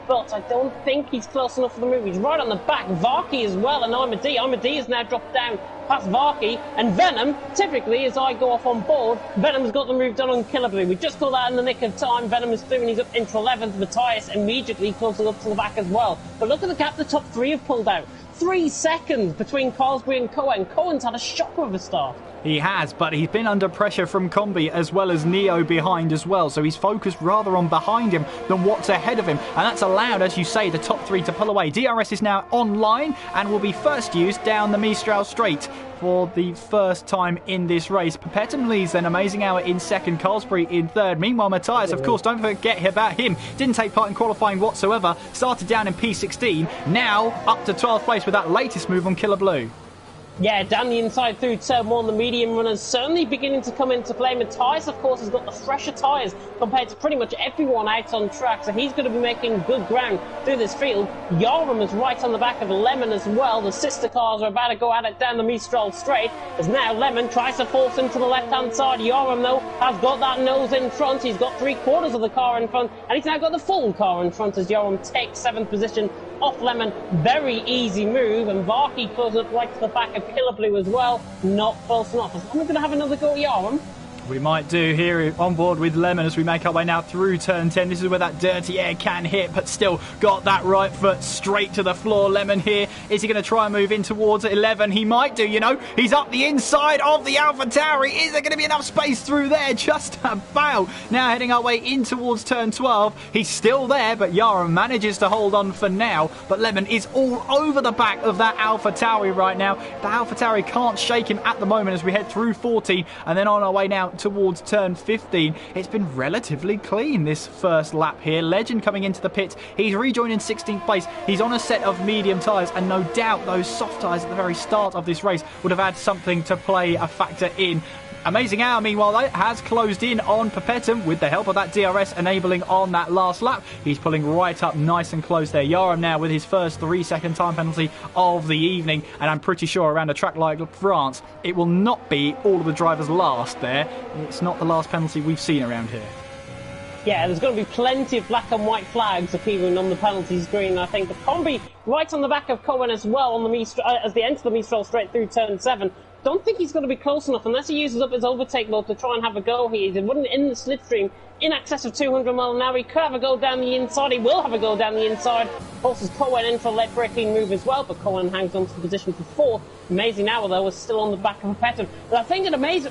But I don't think he's close enough for the move. He's right on the back. Varkey as well, and Armadi has now dropped down past Varkey. And Venom, typically, as I go off on board, Venom's got the move done on Killably. We just got that in the nick of time. Venom is through and he's up into 11th. Matthias immediately closing up to the back as well. But look at the gap the top 3 have pulled out. 3 seconds between Carlsbury and Cohen. Cohen's had a shocker of a start. He has, but he's been under pressure from Combi as well as Neo behind as well. So he's focused rather on behind him than what's ahead of him. And that's allowed, as you say, the top three to pull away. DRS is now online and will be first used down the Mistral Straight for the first time in this race. Pepetum leads then, Amazing Hour in second, Carlsbury in third. Meanwhile, Matthias, of course, don't forget about him. Didn't take part in qualifying whatsoever. Started down in P16. Now up to 12th place with that latest move on Killer Blue. Yeah, down the inside through turn one, the medium runners certainly beginning to come into play. Matthias, of course, has got the fresher tyres compared to pretty much everyone out on track, so he's going to be making good ground through this field. Yarum is right on the back of Lemon as well. The sister cars are about to go at it down the Mistral Straight, as now Lemon tries to force him to the left-hand side. Yarum, though, has got that nose in front. He's got 3/4 of the car in front, and he's now got the full car in front as Yarum takes 7th position off Lemon. Very easy move, and Varkey closes up right to the back of Killer Blue as well. Not close enough. Is someone going to have another go at Yarum? We might do here on board with Lemon as we make our way now through turn 10. This is where that dirty air can hit, but still got that right foot straight to the floor. Lemon here. Is he going to try and move in towards 11? He might do, you know. He's up the inside of the AlphaTauri. Is there going to be enough space through there? Just about. Now heading our way in towards turn 12. He's still there, but Yarum manages to hold on for now. But Lemon is all over the back of that AlphaTauri right now. The AlphaTauri can't shake him at the moment as we head through 14 and then on our way now towards turn 15. It's been relatively clean this first lap here. Legend coming into the pits. He's rejoined in 16th place. He's on a set of medium tyres, and no doubt those soft tyres at the very start of this race would have had something to play a factor in. Amazing Hour, meanwhile, though, has closed in on Pepetum with the help of that DRS enabling on that last lap. He's pulling right up nice and close there. Yarum now with his first 3-second time penalty of the evening, and I'm pretty sure around a track like France, it will not be all of the drivers last there. It's not the last penalty we've seen around here. Yeah, there's going to be plenty of black and white flags appearing on the penalty screen. I think the combi right on the back of Cohen as well on the as they enter the Mistral Straight through turn 7. Don't think he's going to be close enough unless he uses up his overtake mode to try and have a go here. He wouldn't in the slipstream in excess of 200 miles an hour. He could have a go down the inside. He will have a go down the inside. Forces Cohen in for a late braking move as well, but Cohen hangs on to the position for 4th. Amazing Hour, though, is still on the back of Pepetum. But I think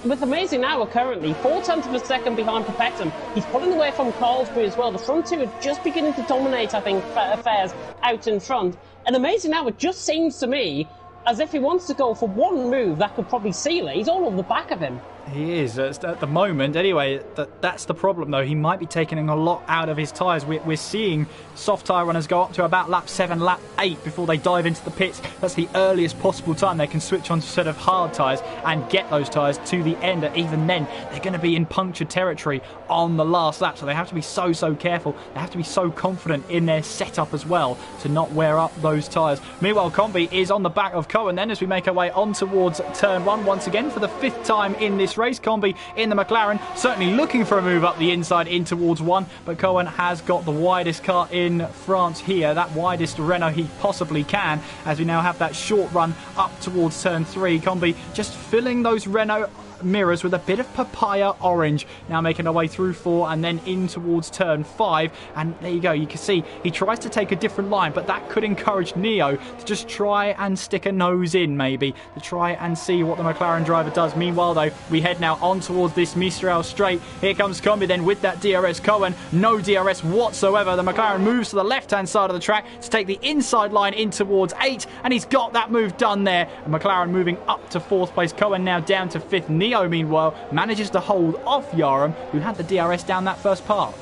with Amazing Hour currently, 0.4 of a second behind Pepetum. He's pulling away from Carlsbury as well. The front two are just beginning to dominate, I think, affairs out in front. And Amazing Hour just seems to me as if he wants to go for one move that could probably seal it. He's all on the back of him. He is, at the moment. Anyway, that's the problem, though. He might be taking a lot out of his tyres. We're seeing soft tyre runners go up to about lap 7, lap 8 before they dive into the pits. That's the earliest possible time they can switch on to sort of hard tyres and get those tyres to the end. And even then, they're going to be in punctured territory on the last lap. So they have to be so careful. They have to be so confident in their setup as well to not wear up those tyres. Meanwhile, Combi is on the back of Cohen then as we make our way on towards turn 1 once again for the 5th time in this race. Combi in the McLaren, certainly looking for a move up the inside in towards 1, but Cohen has got the widest car in France here, that widest Renault he possibly can, as we now have that short run up towards turn 3. Combi just filling those Renault mirrors with a bit of papaya orange. Now making our way through 4 and then in towards turn 5, and there you go, you can see he tries to take a different line, but that could encourage Neo to just try and stick a nose in, maybe to try and see what the McLaren driver does. Meanwhile though, we head now on towards this Mistral Straight. Here comes Combi then with that DRS. Cohen, no DRS whatsoever. The McLaren moves to the left hand side of the track to take the inside line in towards 8, and he's got that move done there. And McLaren moving up to 4th place. Cohen now down to 5th. Neo, meanwhile, manages to hold off Yarum, who had the DRS down that first part.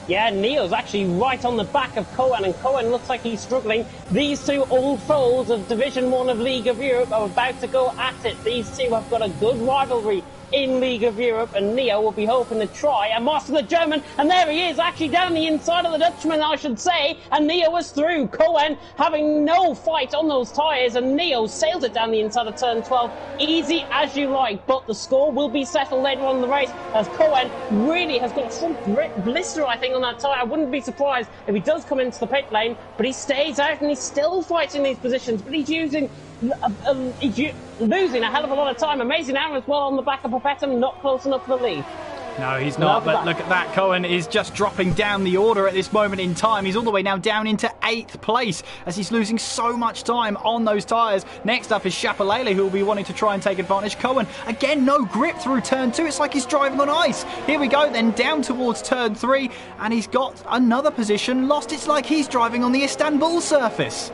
Yeah, Neo's actually right on the back of Cohen, and Cohen looks like he's struggling. These two old foes of Division 1 of League of Europe are about to go at it. These two have got a good rivalry in League of Europe, and Neo will be hoping to try and master the German, and there he is, actually down the inside of the Dutchman, I should say, and Neo was through. Cohen having no fight on those tyres, and Neo sailed it down the inside of turn 12, easy as you like, but the score will be settled later on in the race, as Cohen really has got a front blister, I think, on that tyre. I wouldn't be surprised if he does come into the pit lane, but he stays out and he's still fighting these positions, but he's using losing a hell of a lot of time. Amazing Hour as well on the back of Pepetum, not close enough for the lead. No, he's not, but look at that. Cohen is just dropping down the order at this moment in time. He's all the way now down into 8th place as he's losing so much time on those tyres. Next up is Shapalele, who will be wanting to try and take advantage. Cohen, again, no grip through turn 2. It's like he's driving on ice. Here we go, then down towards turn 3, and he's got another position lost. It's like he's driving on the Istanbul surface.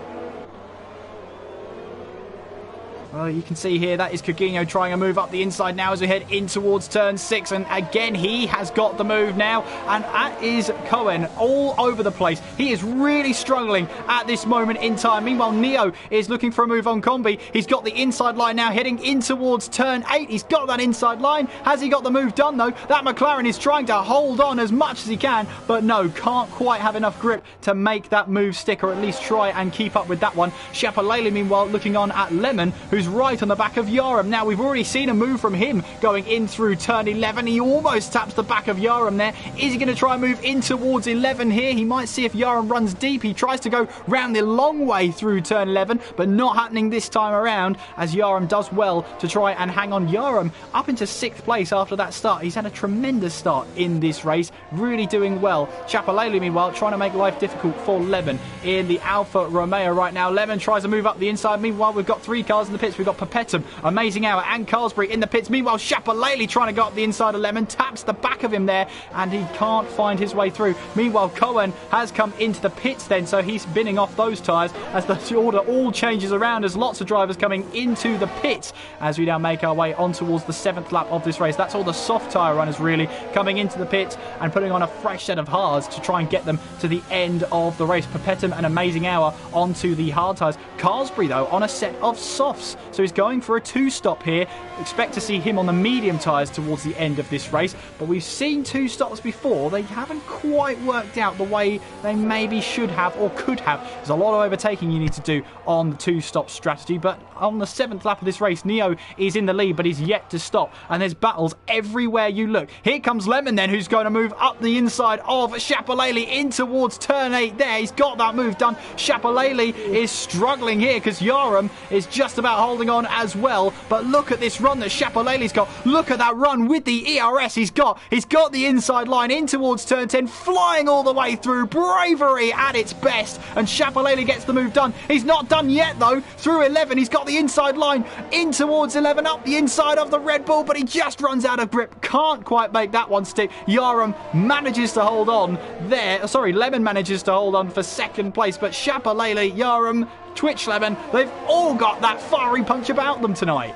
Well, you can see here that is Coutinho trying to move up the inside now as we head in towards turn 6. And again, he has got the move now. And that is Cohen all over the place. He is really struggling at this moment in time. Meanwhile, Neo is looking for a move on Combi. He's got the inside line now heading in towards turn 8. He's got that inside line. Has he got the move done, though? That McLaren is trying to hold on as much as he can. But no, can't quite have enough grip to make that move stick, or at least try and keep up with that one. Shapalele, meanwhile, looking on at Lemon, who's right on the back of Yaram. Now, we've already seen a move from him going in through turn 11. He almost taps the back of Yaram there. Is he going to try and move in towards 11 here? He might see if Yaram runs deep. He tries to go round the long way through turn 11, but not happening this time around, as Yaram does well to try and hang on. Yaram up into 6th place after that start. He's had a tremendous start in this race, really doing well. Shapalele, meanwhile, trying to make life difficult for Lemon in the Alfa Romeo right now. Lemon tries to move up the inside. Meanwhile, we've got 3 cars in the pits. We've got Papetum, Amazing Hour, and Carlsbury in the pits. Meanwhile, Shapalele trying to go up the inside of Lemon, taps the back of him there, and he can't find his way through. Meanwhile, Cohen has come into the pits then, so he's binning off those tyres as the order all changes around, as lots of drivers coming into the pits as we now make our way on towards the 7th lap of this race. That's all the soft tyre runners really coming into the pits and putting on a fresh set of hards to try and get them to the end of the race. Papetum and Amazing Hour onto the hard tyres. Carlsbury, though, on a set of softs, so he's going for a 2-stop here. Expect to see him on the medium tyres towards the end of this race, but we've seen 2 stops before. They haven't quite worked out the way they maybe should have or could have. There's a lot of overtaking you need to do on the 2-stop strategy, but on the 7th lap of this race, Neo is in the lead, but he's yet to stop, and there's battles everywhere you look. Here comes Lemon then, who's going to move up the inside of Shapalele in towards turn 8 there. He's got that move done. Shapalele is struggling here because Yaram is just about holding on as well, but look at this run that Shapalele's got. Look at that run with the ERS he's got. He's got the inside line in towards turn 10, flying all the way through. Bravery at its best, and Shapalele gets the move done. He's not done yet though. Through 11, he's got the inside line in towards 11, up the inside of the Red Bull, but he just runs out of grip. Can't quite make that one stick. Yaram manages to hold on there. Sorry, Lemon manages to hold on for 2nd place, but Shapalele, Yaram, Twitch Lemon, they've all got that fiery punch about them tonight.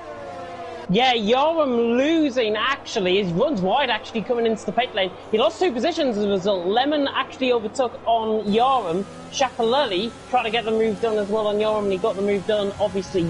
Yeah, Yaram losing, actually. He runs wide, actually, coming into the pit lane. He lost 2 positions as a result. Lemon actually overtook on Yaram. Shapalele tried to get the move done as well on Yaram, and he got the move done, obviously.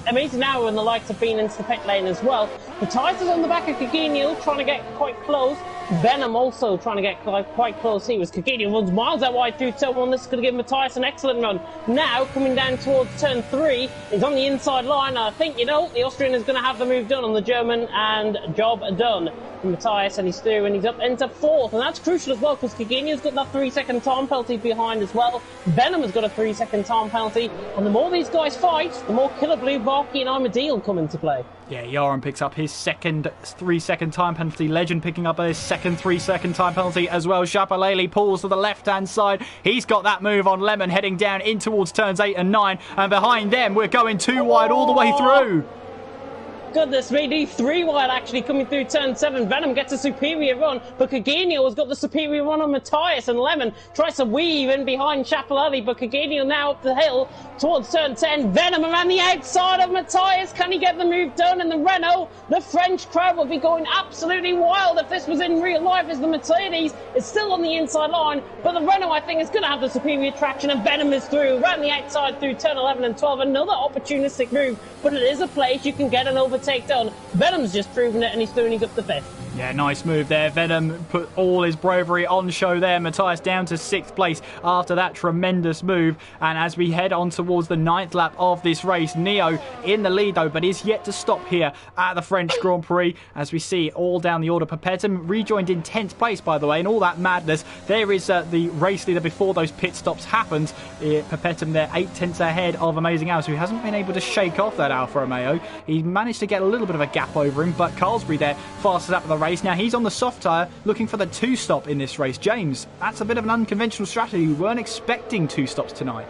Amazing Hour and the likes have been into the pit lane as well. Matthias is on the back of Coutinho, trying to get quite close. Venom also trying to get quite close. He was Coutinho runs miles out wide through turn 1. This is going to give Matthias an excellent run. Now, coming down towards turn 3, he's on the inside line. I think, you know, the Austrian is going to have the move done on the German, and job done. Matthias, and he's through, and he's up into 4th, and that's crucial as well because Coutinho's got that 3-second time penalty behind as well. Venom has got a 3-second time penalty, and the more these guys fight, the more Killer Blue, Barky, and Armadillo come into play. Yeah, Yaram picks up his 2nd 3-second time penalty. Legend picking up his 2nd 3-second time penalty as well. Shapalele pulls to the left-hand side. He's got that move on Lemon heading down in towards turns 8 and 9, and behind them we're going 2 wide all the way through. Goodness me, 3 wide actually coming through turn 7. Venom gets a superior run, but Coutinho has got the superior run on Matthias, and Lemon tries to weave in behind Shapalele, but Coutinho now up the hill towards turn 10. Venom around the outside of Matthias. Can he get the move done? And the Renault, the French crowd would be going absolutely wild if this was in real life, as the Mercedes is still on the inside line, but the Renault, I think, is going to have the superior traction, and Venom is through around the outside through turn 11 and 12. Another opportunistic move, but it is a place you can get an overtake done. Venom's just proven it, and he's turning up the 5th. Yeah, nice move there. Venom put all his bravery on show there. Matthias down to 6th place after that tremendous move. And as we head on towards the 9th lap of this race, Neo in the lead though, but is yet to stop here at the French Grand Prix. As we see all down the order, Papetum rejoined in 10th place, by the way, and all that madness. There is the race leader before those pit stops happened. Papetum there 8 tenths ahead of Amazing Hours, who hasn't been able to shake off that Alfa Romeo. He managed to to get a little bit of a gap over him, but Carlsbury there fastest up of the race. Now he's on the soft tyre looking for the 2-stop in this race. James, that's a bit of an unconventional strategy. We weren't expecting 2 stops tonight.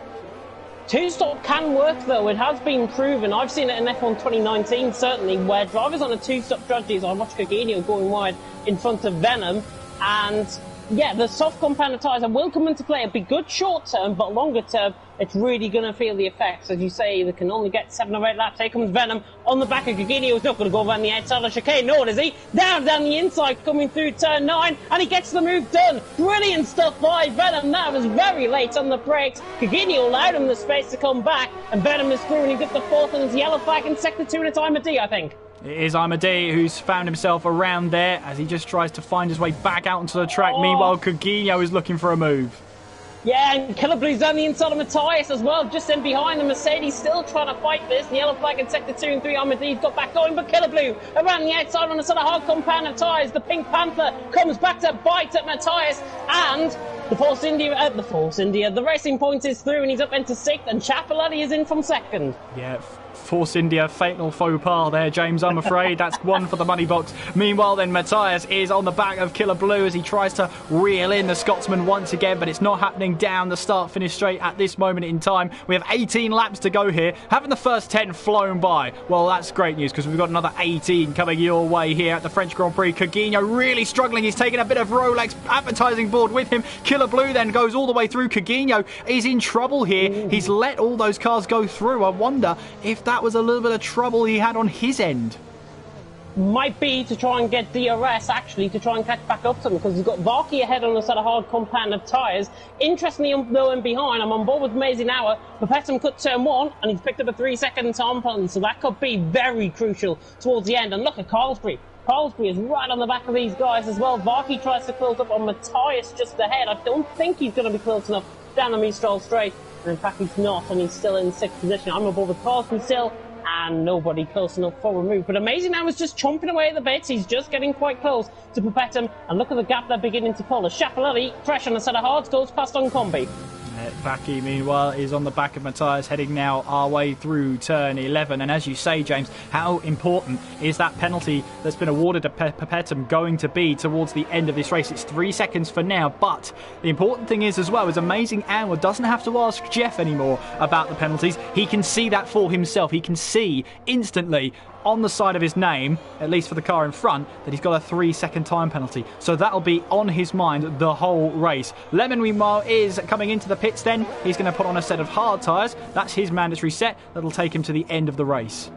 2-stop can work though, it has been proven. I've seen it in F1 2019 certainly, where drivers on a 2-stop strategy, I watched Coginio going wide in front of Venom, and yeah, the soft compound tyres will come into play. It'll be good short term, but longer term, it's really going to feel the effects. As you say, they can only get 7 or 8 laps. Here comes Venom on the back of Coginio. He's not going to go around the outside of the chicane, nor does he. Down the inside, coming through turn 9, and he gets the move done. Brilliant stuff by Venom. That was very late on the brakes. Coginio allowed him the space to come back, and Venom is through, and he gets the 4th and his yellow flag in sector 2, and it's Imadi, I think. It is Imadi who's found himself around there as he just tries to find his way back out onto the track. Meanwhile, Coginio is looking for a move. Yeah, and Killer Blue's down the inside of Matthias as well, just in behind the Mercedes, still trying to fight this. The yellow flag in sector 2 and 3, Imadi's got back going, but Killer Blue around the outside on a sort of hard compound of tyres. The Pink Panther comes back to bite at Matthias, and the Racing Point is through, and he's up into 6th, and Chapelletti is in from 2nd. Yeah, Force India, fatal faux pas there, James, I'm afraid. That's one for the money box. Meanwhile, then, Matthias is on the back of Killer Blue as he tries to reel in the Scotsman once again, but it's not happening down the start-finish straight at this moment in time. We have 18 laps to go here. Having the first 10 flown by, well, that's great news because we've got another 18 coming your way here at the French Grand Prix. Coginio really struggling. He's taking a bit of Rolex advertising board with him. Killer Blue then goes all the way through. Coginio is in trouble here. He's let all those cars go through. I wonder if that was a little bit of trouble he had on his end. Might be to try and get DRS, actually, to try and catch back up to him, because he's got Varkey ahead on a set of hard compound of tyres. Interestingly, though, in behind, I'm on board with Amazing Hour. Perpetum cut turn 1, and he's picked up a 3-second time penalty, so that could be very crucial towards the end. And look at Carlsbury. Carlsbury is right on the back of these guys as well. Varkey tries to close up on Matthias just ahead. I don't think he's going to be close enough down the Mistral Straight, and in fact he's not, and he's still in 6th position. I'm on board with Carlsbury still, and nobody close enough for a move. But Amazing Now is just chomping away at the bits. He's just getting quite close to Perpetum, and look at the gap they're beginning to pull. As Chapelletti, fresh on a set of hards, goes past on Combi. Vaki, meanwhile, is on the back of Matthias, heading now our way through turn 11. And as you say, James, how important is that penalty that's been awarded to Perpetum going to be towards the end of this race? It's 3 seconds for now, but the important thing is as well, is Amazing Hour doesn't have to ask Jeff anymore about the penalties. He can see that for himself. He can see instantly on the side of his name, at least for the car in front, that he's got a 3-second time penalty. So that'll be on his mind the whole race. Lemon, meanwhile, is coming into the pits then. He's going to put on a set of hard tyres. That's his mandatory set. That'll take him to the end of the race.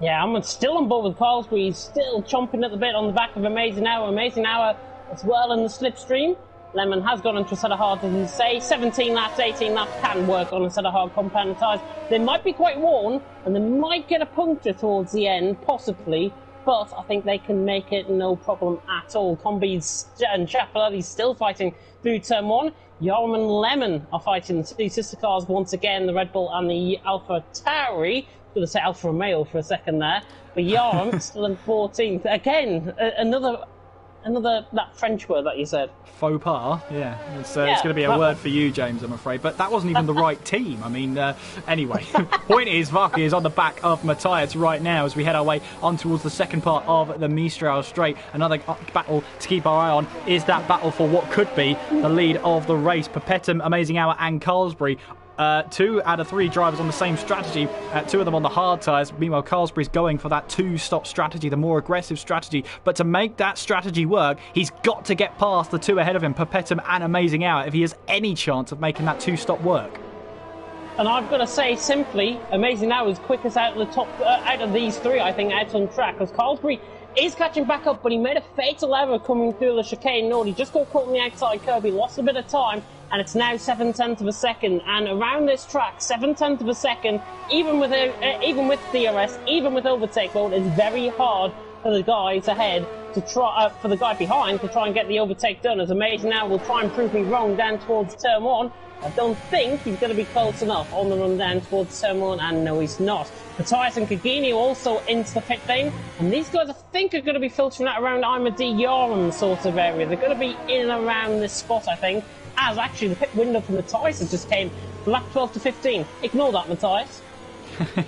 Yeah, I'm still on board with Carlsbury. He's still chomping at the bit on the back of Amazing Hour. Amazing Hour as well in the slipstream. Lemon has gone into a set of hard, as you say. 17 laps, 18 laps can work on a set of hard compound tyres. They might be quite worn, and they might get a puncture towards the end, possibly, but I think they can make it no problem at all. Combi's and Chapelletti's still fighting through turn 1. Yarm and Lemon are fighting the two sister cars once again, the Red Bull and the Alpha Tauri. I was going to say Alfa Romeo for a second there, but Yarm still in 14th. Again, another that French word that you said. Faux pas, yeah. It's going to be a word for you, James, I'm afraid. But that wasn't even the right team. I mean, anyway. Point is, Varkey is on the back of Matthias right now as we head our way on towards the second part of the Mistral Straight. Another battle to keep our eye on is that battle for what could be the lead of the race. Perpetum, Amazing Hour and Carlsbury. 2 out of 3 drivers on the same strategy, 2 of them on the hard tyres. Meanwhile, Carlsbury's going for that 2-stop strategy, the more aggressive strategy. But to make that strategy work, he's got to get past the 2 ahead of him, Perpetum and Amazing Hour, if he has any chance of making that 2-stop work. And I've got to say simply, Amazing Hour is quickest out of the top, out of these 3, I think, out on track, because Carlsbury is catching back up, but he made a fatal error coming through the chicane north. He just got caught on the outside curb, he lost a bit of time, and it's now 7/10 of a second. And around this track, 7/10 of a second, even with DRS, even with overtake mode, it's very hard for the guys ahead to try, for the guy behind to try and get the overtake done. As Amazing Now will try and prove me wrong down towards turn 1. I don't think he's going to be close enough on the run down towards turn 1, and no, he's not. Matthias and Coginio also into the pit lane, and these guys I think are going to be filtering out around Imadi Yarm sort of area. They're going to be in and around this spot, I think, as actually the pit window for Matthias has just came, lap 12 to 15. Ignore that, Matthias.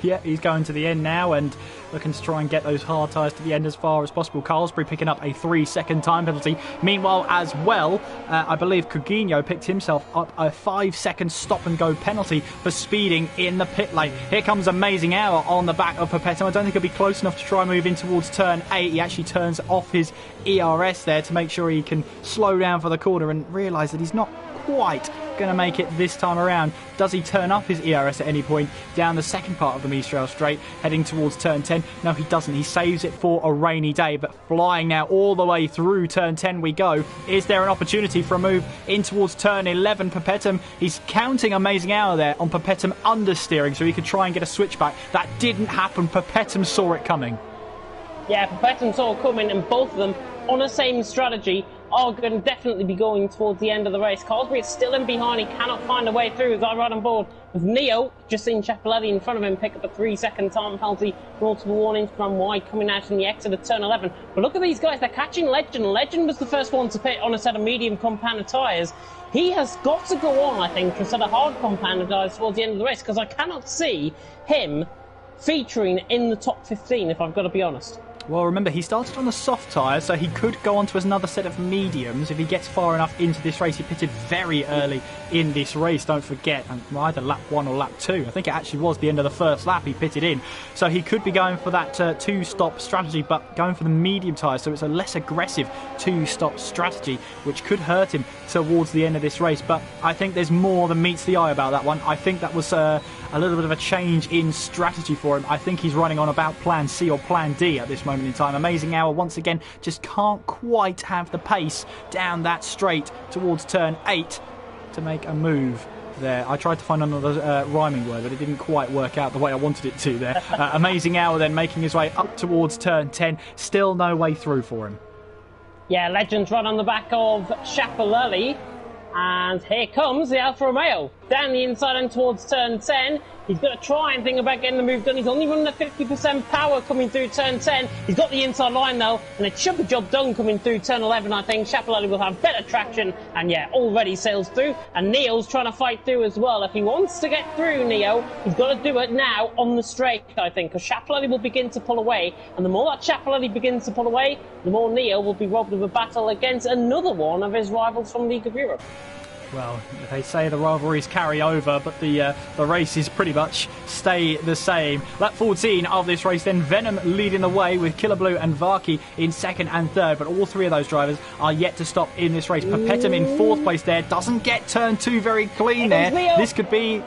Yeah, he's going to the end now and looking to try and get those hard tyres to the end as far as possible. Carlsbury picking up a 3-second time penalty. Meanwhile, as well, I believe Coutinho picked himself up a 5-second stop-and-go penalty for speeding in the pit lane. Here comes Amazing Hour on the back of Papetum. I don't think he'll be close enough to try and move in towards turn 8. He actually turns off his ERS there to make sure he can slow down for the corner and realise that he's not quite going to make it this time around. Does he turn up his ERS at any point down the second part of the Mistral Straight, heading towards turn 10? No, he doesn't. He saves it for a rainy day, but flying now all the way through turn 10 we go. Is there an opportunity for a move in towards turn 11? Papetum, he's counting Amazing Hour there on Papetum understeering so he could try and get a switchback. That didn't happen. Papetum saw it coming. Yeah, Papetum saw it coming, and both of them on the same strategy are going to definitely be going towards the end of the race. Carlsbury is still in behind. He cannot find a way through as I ride on board with Neo. Just seen Chapelletti in front of him pick up a 3-second time penalty. Multiple warnings from wide coming out from the exit of turn 11. But look at these guys. They're catching Legend. Legend was the first one to pit on a set of medium compounded tyres. He has got to go on, I think, to a set of hard compounded tyres towards the end of the race, because I cannot see him featuring in the top 15, if I've got to be honest. Well, remember, he started on the soft tyres, so he could go on to another set of mediums if he gets far enough into this race. He pitted very early in this race, don't forget, either lap 1 or lap 2. I think it actually was the end of the first lap he pitted in. So he could be going for that 2-stop strategy, but going for the medium tyres, so it's a less aggressive 2-stop strategy, which could hurt him towards the end of this race. But I think there's more than meets the eye about that one. I think that was a little bit of a change in strategy for him. I think he's running on about plan C or plan D at this moment in time. Amazing Hour once again just can't quite have the pace down that straight towards turn 8 to make a move there. I tried to find another rhyming word, but it didn't quite work out the way I wanted it to there. Amazing Hour then making his way up towards turn 10. Still no way through for him. Yeah, Legends run on the back of Chapelletti. And here comes the Alfa Romeo. Down the inside and towards turn 10. He's got to try and think about getting the move done. He's only running at 50% power coming through turn 10. He's got the inside line though, and it should be job done coming through turn 11, I think. Chapelletti will have better traction, and yeah, already sails through. And Neo's trying to fight through as well. If he wants to get through, Neo, he's got to do it now on the straight, I think, because Chapelletti will begin to pull away. And the more that Chapelletti begins to pull away, the more Neo will be robbed of a battle against another one of his rivals from League of Europe. Well, they say the rivalries carry over, but the races pretty much stay the same. Lap 14 of this race, then Venom leading the way with Killer Blue and Varkey in second and third, but all three of those drivers are yet to stop in this race. Papetum in fourth place there, doesn't get turn 2 very clean there. This could be...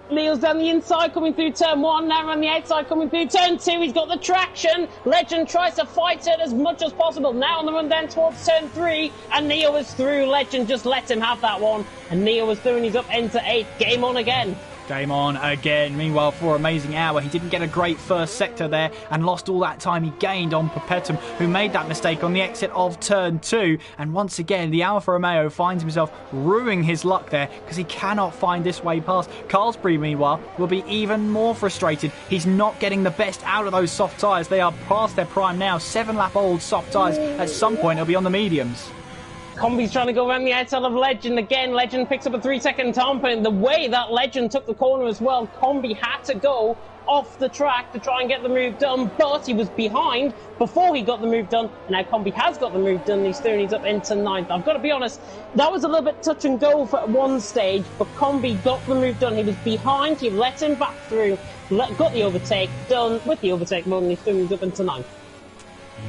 Leo's down the inside coming through turn 1, now on the outside coming through turn 2. He's got the traction. Legend tries to fight it as much as possible. Now on the run down towards turn 3, and Neo is through. Legend just let him have that one, and Neo is through and he's up into 8th. Game on again. Game on again. Meanwhile, for Amazing Hour, he didn't get a great first sector there and lost all that time he gained on Papetum, who made that mistake on the exit of turn 2. And once again, the Alfa Romeo finds himself ruining his luck there because he cannot find this way past. Carlsbury, meanwhile, will be even more frustrated. He's not getting the best out of those soft tyres. They are past their prime now. 7-lap-old soft tyres. At some point, he'll be on the mediums. Combi's trying to go around the outside of Legend again. Legend picks up a 3-second time penalty. The way that Legend took the corner as well, Combi had to go off the track to try and get the move done, but he was behind before he got the move done. And now Combi has got the move done. He's through and he's up into 9th. I've got to be honest, that was a little bit touch and go for one stage, but Combi got the move done. He was behind, he let him back through, got the overtake done with the overtake mode, and he's through and he's up into 9th.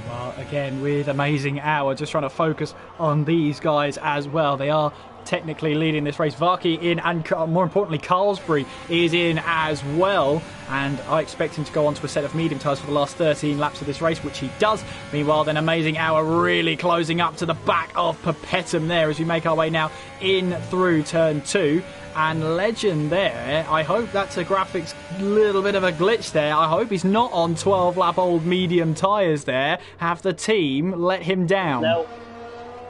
Well, again, with Amazing Hour, just trying to focus on these guys as well. They are technically leading this race. Varkey in, and more importantly, Carlsbury is in as well. And I expect him to go on to a set of medium tyres for the last 13 laps of this race, which he does. Meanwhile, then Amazing Hour really closing up to the back of Papetum there as we make our way now in through turn 2. And Legend there, I hope that's a graphics little bit of a glitch there. I hope he's not on 12-lap-old medium tyres there. Have the team let him down.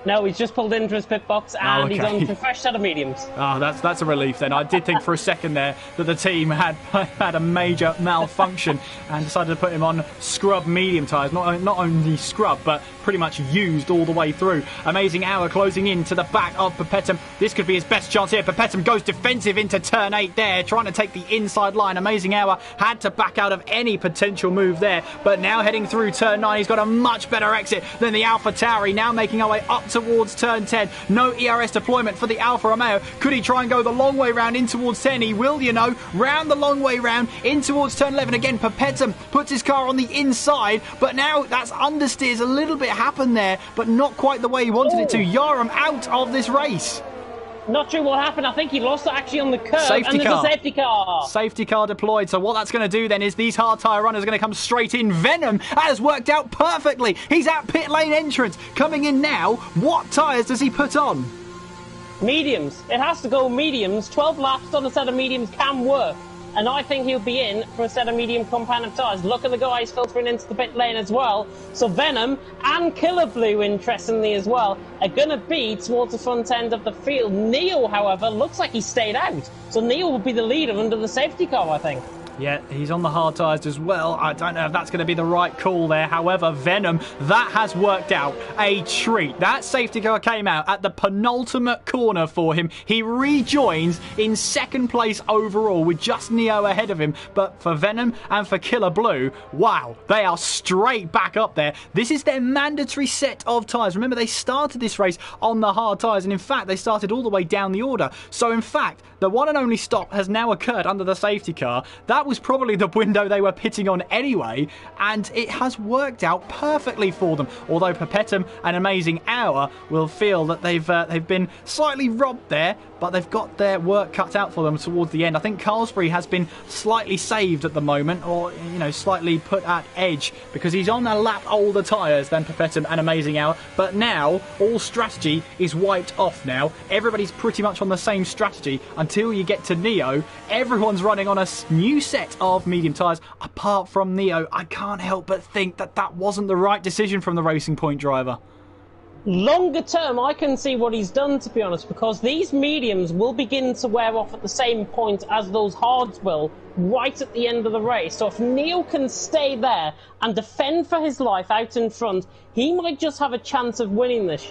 No, he's just pulled into his pit box and he's on a fresh set of mediums. Oh, that's a relief then. I did think for a second there that the team had a major malfunction and decided to put him on scrub medium tyres. Not only scrub, but pretty much used all the way through. Amazing Hour closing in to the back of Perpetum. This could be his best chance here. Perpetum goes defensive into turn 8 there, trying to take the inside line. Amazing Hour had to back out of any potential move there, but now heading through turn 9, he's got a much better exit than the Alpha Tauri, now making our way up towards turn 10. No ERS deployment for the Alfa Romeo. Could he try and go the long way round in towards 10? He will, you know, round the long way round in towards turn 11. Again, Perpetum puts his car on the inside, but now that's understeers. A little bit happened there, but not quite the way he wanted it to. Yaram out of this race. Not sure what happened. I think he lost it actually on the curb. Safety car. There's a safety car. Safety car deployed. So what that's going to do then is these hard tyre runners are going to come straight in. Venom has worked out perfectly. He's at pit lane entrance. Coming in now. What tyres does he put on? Mediums. It has to go mediums. 12 laps on a set of mediums can work. And I think he'll be in for a set of medium companion tyres. Look at the guys filtering into the pit lane as well. So Venom and Killer Blue, interestingly as well, are going to be towards the front end of the field. Neo, however, looks like he stayed out. So Neo will be the leader under the safety car, I think. Yeah, he's on the hard tyres as well. I don't know if that's going to be the right call there. However, Venom, that has worked out a treat. That safety car came out at the penultimate corner for him. He rejoins in second place overall with just Neo ahead of him. But for Venom and for Killer Blue, wow, they are straight back up there. This is their mandatory set of tyres. Remember, they started this race on the hard tyres, and in fact, they started all the way down the order. So in fact, the one and only stop has now occurred under the safety car. That was probably the window they were pitting on anyway, and it has worked out perfectly for them. Although Perpetum and Amazing Hour will feel that they've been slightly robbed there, but they've got their work cut out for them towards the end. I think Carlsbury has been slightly saved at the moment, or slightly put at edge, because he's on a lap older tyres than Perpetum and Amazing Hour. But now all strategy is wiped off. Now everybody's pretty much on the same strategy until you get to Neo. Everyone's running on a new set of medium tyres apart from Neo. I can't help but think that wasn't the right decision from the Racing Point driver. Longer term, I can see what he's done, to be honest, because these mediums will begin to wear off at the same point as those hards will, right at the end of the race. So if Neil can stay there and defend for his life out in front, he might just have a chance of winning this,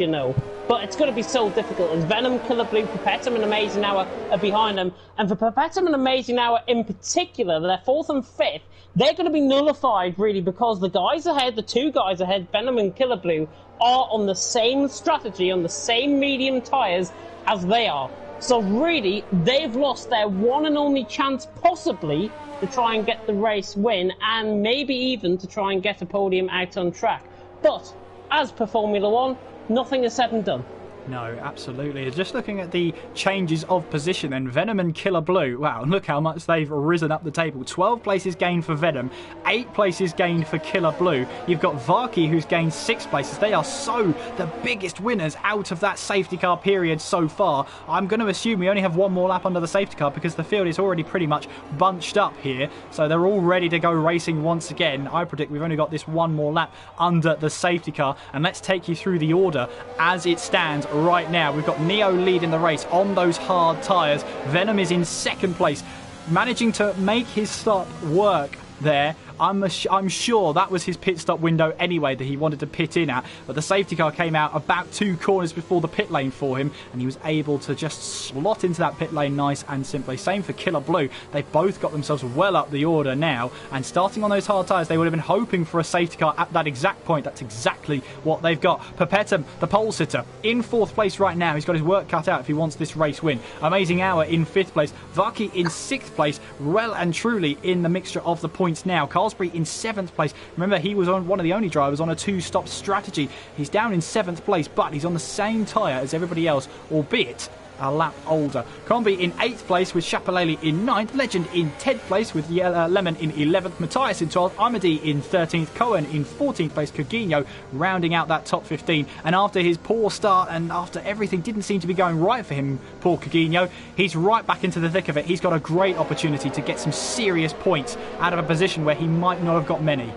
But it's going to be so difficult as Venom, Killer Blue, Perpetum and Amazing Hour are behind him. And for Perpetum and Amazing Hour in particular, they're 4th and 5th. They're going to be nullified, really, because the guys ahead, the two guys ahead, Venom and Killer Blue, are on the same strategy, on the same medium tyres as they are. So really, they've lost their one and only chance possibly to try and get the race win, and maybe even to try and get a podium out on track. But, as per Formula 1, nothing is said and done. No, absolutely. Just looking at the changes of position then, Venom and Killer Blue, wow, look how much they've risen up the table. 12 places gained for Venom, 8 places gained for Killer Blue. You've got Varkey, who's gained 6 places. They are so the biggest winners out of that safety car period so far. I'm going to assume we only have one more lap under the safety car because the field is already pretty much bunched up here. So they're all ready to go racing once again. I predict we've only got this one more lap under the safety car. And let's take you through the order as it stands right now. We've got Neo leading the race on those hard tyres. Venom is in second place, managing to make his stop work there. I'm sure that was his pit stop window anyway that he wanted to pit in at, but the safety car came out about 2 corners before the pit lane for him, and he was able to just slot into that pit lane nice and simply. Same for Killer Blue. They've both got themselves well up the order now, and starting on those hard tyres, they would have been hoping for a safety car at that exact point. That's exactly what they've got. Perpetum, the pole sitter, in 4th place right now. He's got his work cut out if he wants this race win. Amazing Hour in 5th place. Varkey in 6th place, well and truly in the mixture of the points now. Carlsbury in 7th place. Remember, he was on one of the only drivers on a 2-stop strategy. He's down in 7th place, but he's on the same tyre as everybody else, albeit a lap older. Combi in 8th place with Chapelele in 9th. Legend in 10th place with Lemon in 11th. Matthias in 12th. Amadi in 13th. Cohen in 14th place. Coutinho rounding out that top 15. And after his poor start and after everything didn't seem to be going right for him, poor Coutinho, he's right back into the thick of it. He's got a great opportunity to get some serious points out of a position where he might not have got many.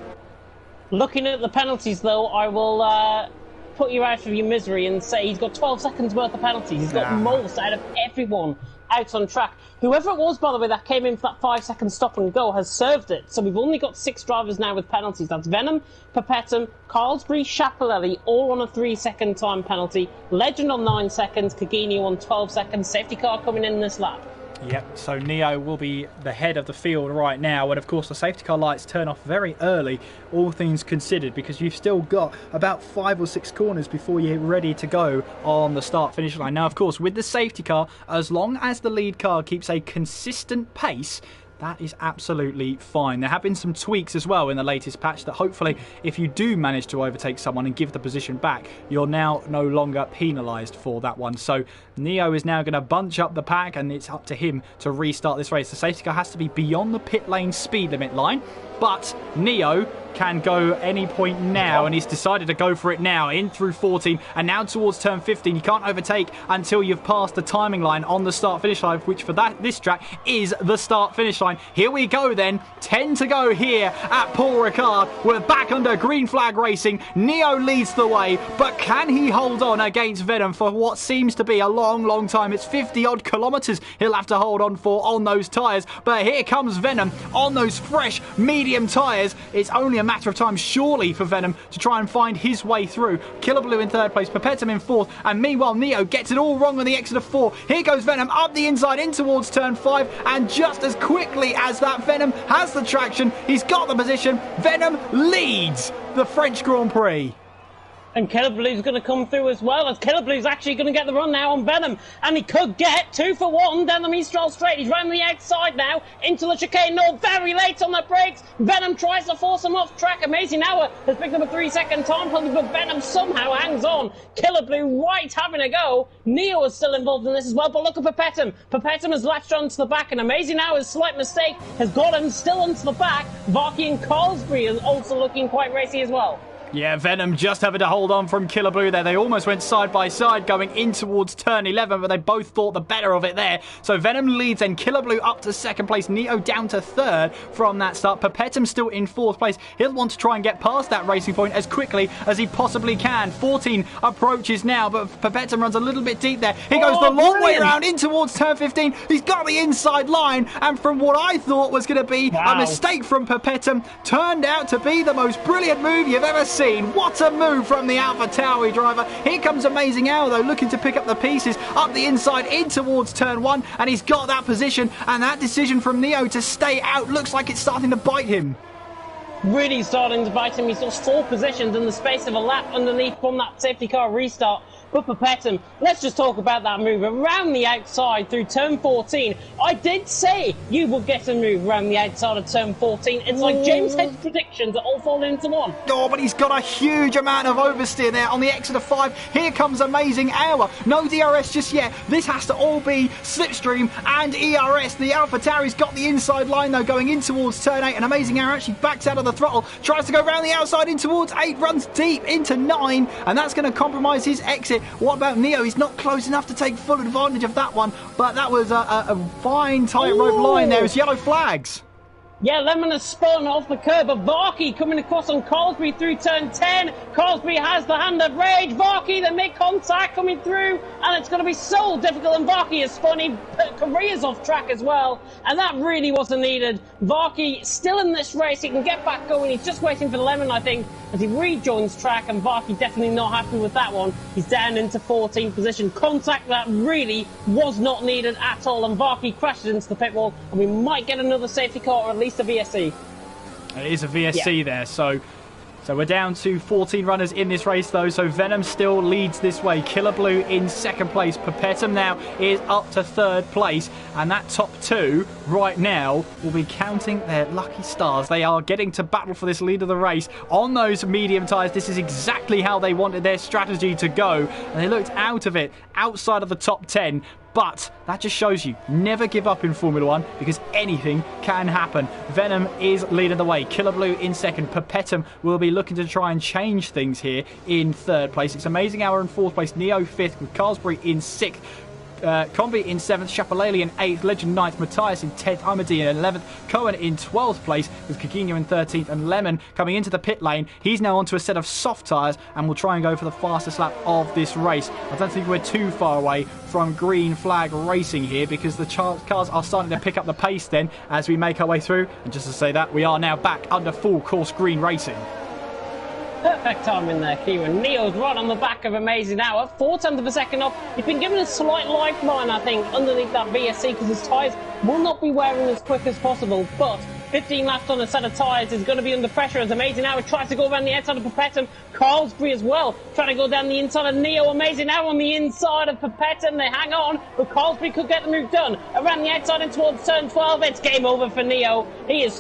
Looking at the penalties, though, I will put you out of your misery and say he's got 12 seconds worth of penalties. He's got most out of everyone out on track. Whoever it was, by the way, that came in for that 5-second stop and go has served it. So we've only got 6 drivers now with penalties. That's Venom, Papetum, Carlsbury, Schiaparelli, all on a 3-second time penalty. Legend on 9 seconds, Cagini on 12 seconds. Safety car coming in this lap. Yep, so Neo will be the head of the field right now, and of course the safety car lights turn off very early, all things considered, because you've still got about 5 or 6 corners before you're ready to go on the start-finish line. Now, of course, with the safety car, as long as the lead car keeps a consistent pace, that is absolutely fine. There have been some tweaks as well in the latest patch that hopefully if you do manage to overtake someone and give the position back, you're now no longer penalised for that one. So Neo is now going to bunch up the pack and it's up to him to restart this race. The safety car has to be beyond the pit lane speed limit line, but Neo can go any point now, and he's decided to go for it now, in through 14 and now towards turn 15. You can't overtake until you've passed the timing line on the start finish line, which for this track is the start finish line. Here we go then, 10 to go here at Paul Ricard. We're back under green flag racing. Neo leads the way, but can he hold on against Venom for what seems to be a long time? It's 50 odd kilometres he'll have to hold on for on those tyres, but here comes Venom on those fresh medium tyres. It's only a matter of time surely for Venom to try and find his way through. Killer Blue in 3rd place, Papetum in 4th, and meanwhile Neo gets it all wrong on the exit of 4. Here goes Venom up the inside in towards turn 5, and just as quickly as that, Venom has the traction, he's got the position. Venom leads the French Grand Prix. And Killer Blue's going to come through as well, as Killer Blue's actually going to get the run now on Venom. And he could get 2 for 1 down the Mistral straight. He's running the outside now into the chicane. No, very late on the brakes. Venom tries to force him off track. Amazing Hour has picked up a 3-second time penalty, but Venom somehow hangs on. Killer Blue right having a go. Neo is still involved in this as well, but look at Papetum. Papetum has latched onto the back, and Amazing Hour's slight mistake has got him still onto the back. Varkey and Carlsbury is also looking quite racy as well. Yeah, Venom just having to hold on from Killer Blue there. They almost went side by side going in towards turn 11, but they both thought the better of it there. So Venom leads and Killer Blue up to 2nd place. Neo down to 3rd from that start. Papetum still in 4th place. He'll want to try and get past that racing point as quickly as he possibly can. 14 approaches now, but Papetum runs a little bit deep there. He goes the long way around in towards turn 15. He's got the inside line, and from what I thought was going to be a mistake from Papetum, turned out to be the most brilliant move you've ever seen. What a move from the AlphaTauri driver. Here comes Amazing Hour though, looking to pick up the pieces up the inside in towards turn 1, and he's got that position, and that decision from Neo to stay out looks like it's starting to bite him. Really starting to bite him. He's lost 4 positions in the space of a lap underneath from that safety car restart. But Papetum, let's just talk about that move around the outside through turn 14. I did say you would get a move around the outside of turn 14. It's like James Head's predictions are all falling into one. Oh, but he's got a huge amount of oversteer there on the exit of 5. Here comes Amazing Hour. No DRS just yet. This has to all be Slipstream and ERS. The AlphaTauri's got the inside line though, going in towards turn 8, and Amazing Hour actually backs out of the throttle, tries to go around the outside in towards 8, runs deep into 9, and that's going to compromise his exit. What about Neo? He's not close enough to take full advantage of that one, but that was a fine tightrope line there. It's yellow flags. Yeah, Lemon has spun off the curb, but Varkey coming across on Carlsbury through turn 10. Carlsbury has the hand of rage. Varkey, they make contact coming through, and it's going to be so difficult. And Varkey has spun. He put Correa's off track as well, and that really wasn't needed. Varkey still in this race. He can get back going. He's just waiting for Lemon, I think, as he rejoins track, and Varkey definitely not happy with that one. He's down into 14th position. Contact that really was not needed at all, and Varkey crashes into the pit wall, and we might get another safety car, or at least a VSC. It is a VSC there, so we're down to 14 runners in this race though, so Venom still leads this way. Killer Blue in 2nd place. Papetum now is up to 3rd place, and that top 2 right now will be counting their lucky stars. They are getting to battle for this lead of the race on those medium tyres. This is exactly how they wanted their strategy to go, and they looked out of it outside of the top 10. But that just shows you, never give up in Formula 1 because anything can happen. Venom is leading the way. Killer Blue in 2nd. Papetum will be looking to try and change things here in 3rd place. It's Amazing Hour in 4th place. Neo 5th with Carlsbury in 6th. Combi in 7th, Chapalele in 8th, Legend 9th, Matthias in 10th, Amadi in 11th, Cohen in 12th place with Coutinho in 13th, and Lemon coming into the pit lane. He's now onto a set of soft tyres and will try and go for the fastest lap of this race. I don't think we're too far away from green flag racing here, because the cars are starting to pick up the pace then as we make our way through. And just to say that, we are now back under full course green racing. Perfect timing there, Kieran. Neo's right on the back of Amazing Hour, 4/10 of a second off. He's been given a slight lifeline, I think, underneath that VSC, because his tyres will not be wearing as quick as possible, but 15 laps on a set of tyres is going to be under pressure as Amazing Hour tries to go around the outside of Perpetuum. Carlsbury as well, trying to go down the inside of Neo. Amazing Hour on the inside of Perpetuum. They hang on, but Carlsbury could get the move done. Around the outside and towards turn 12, it's game over for Neo. He's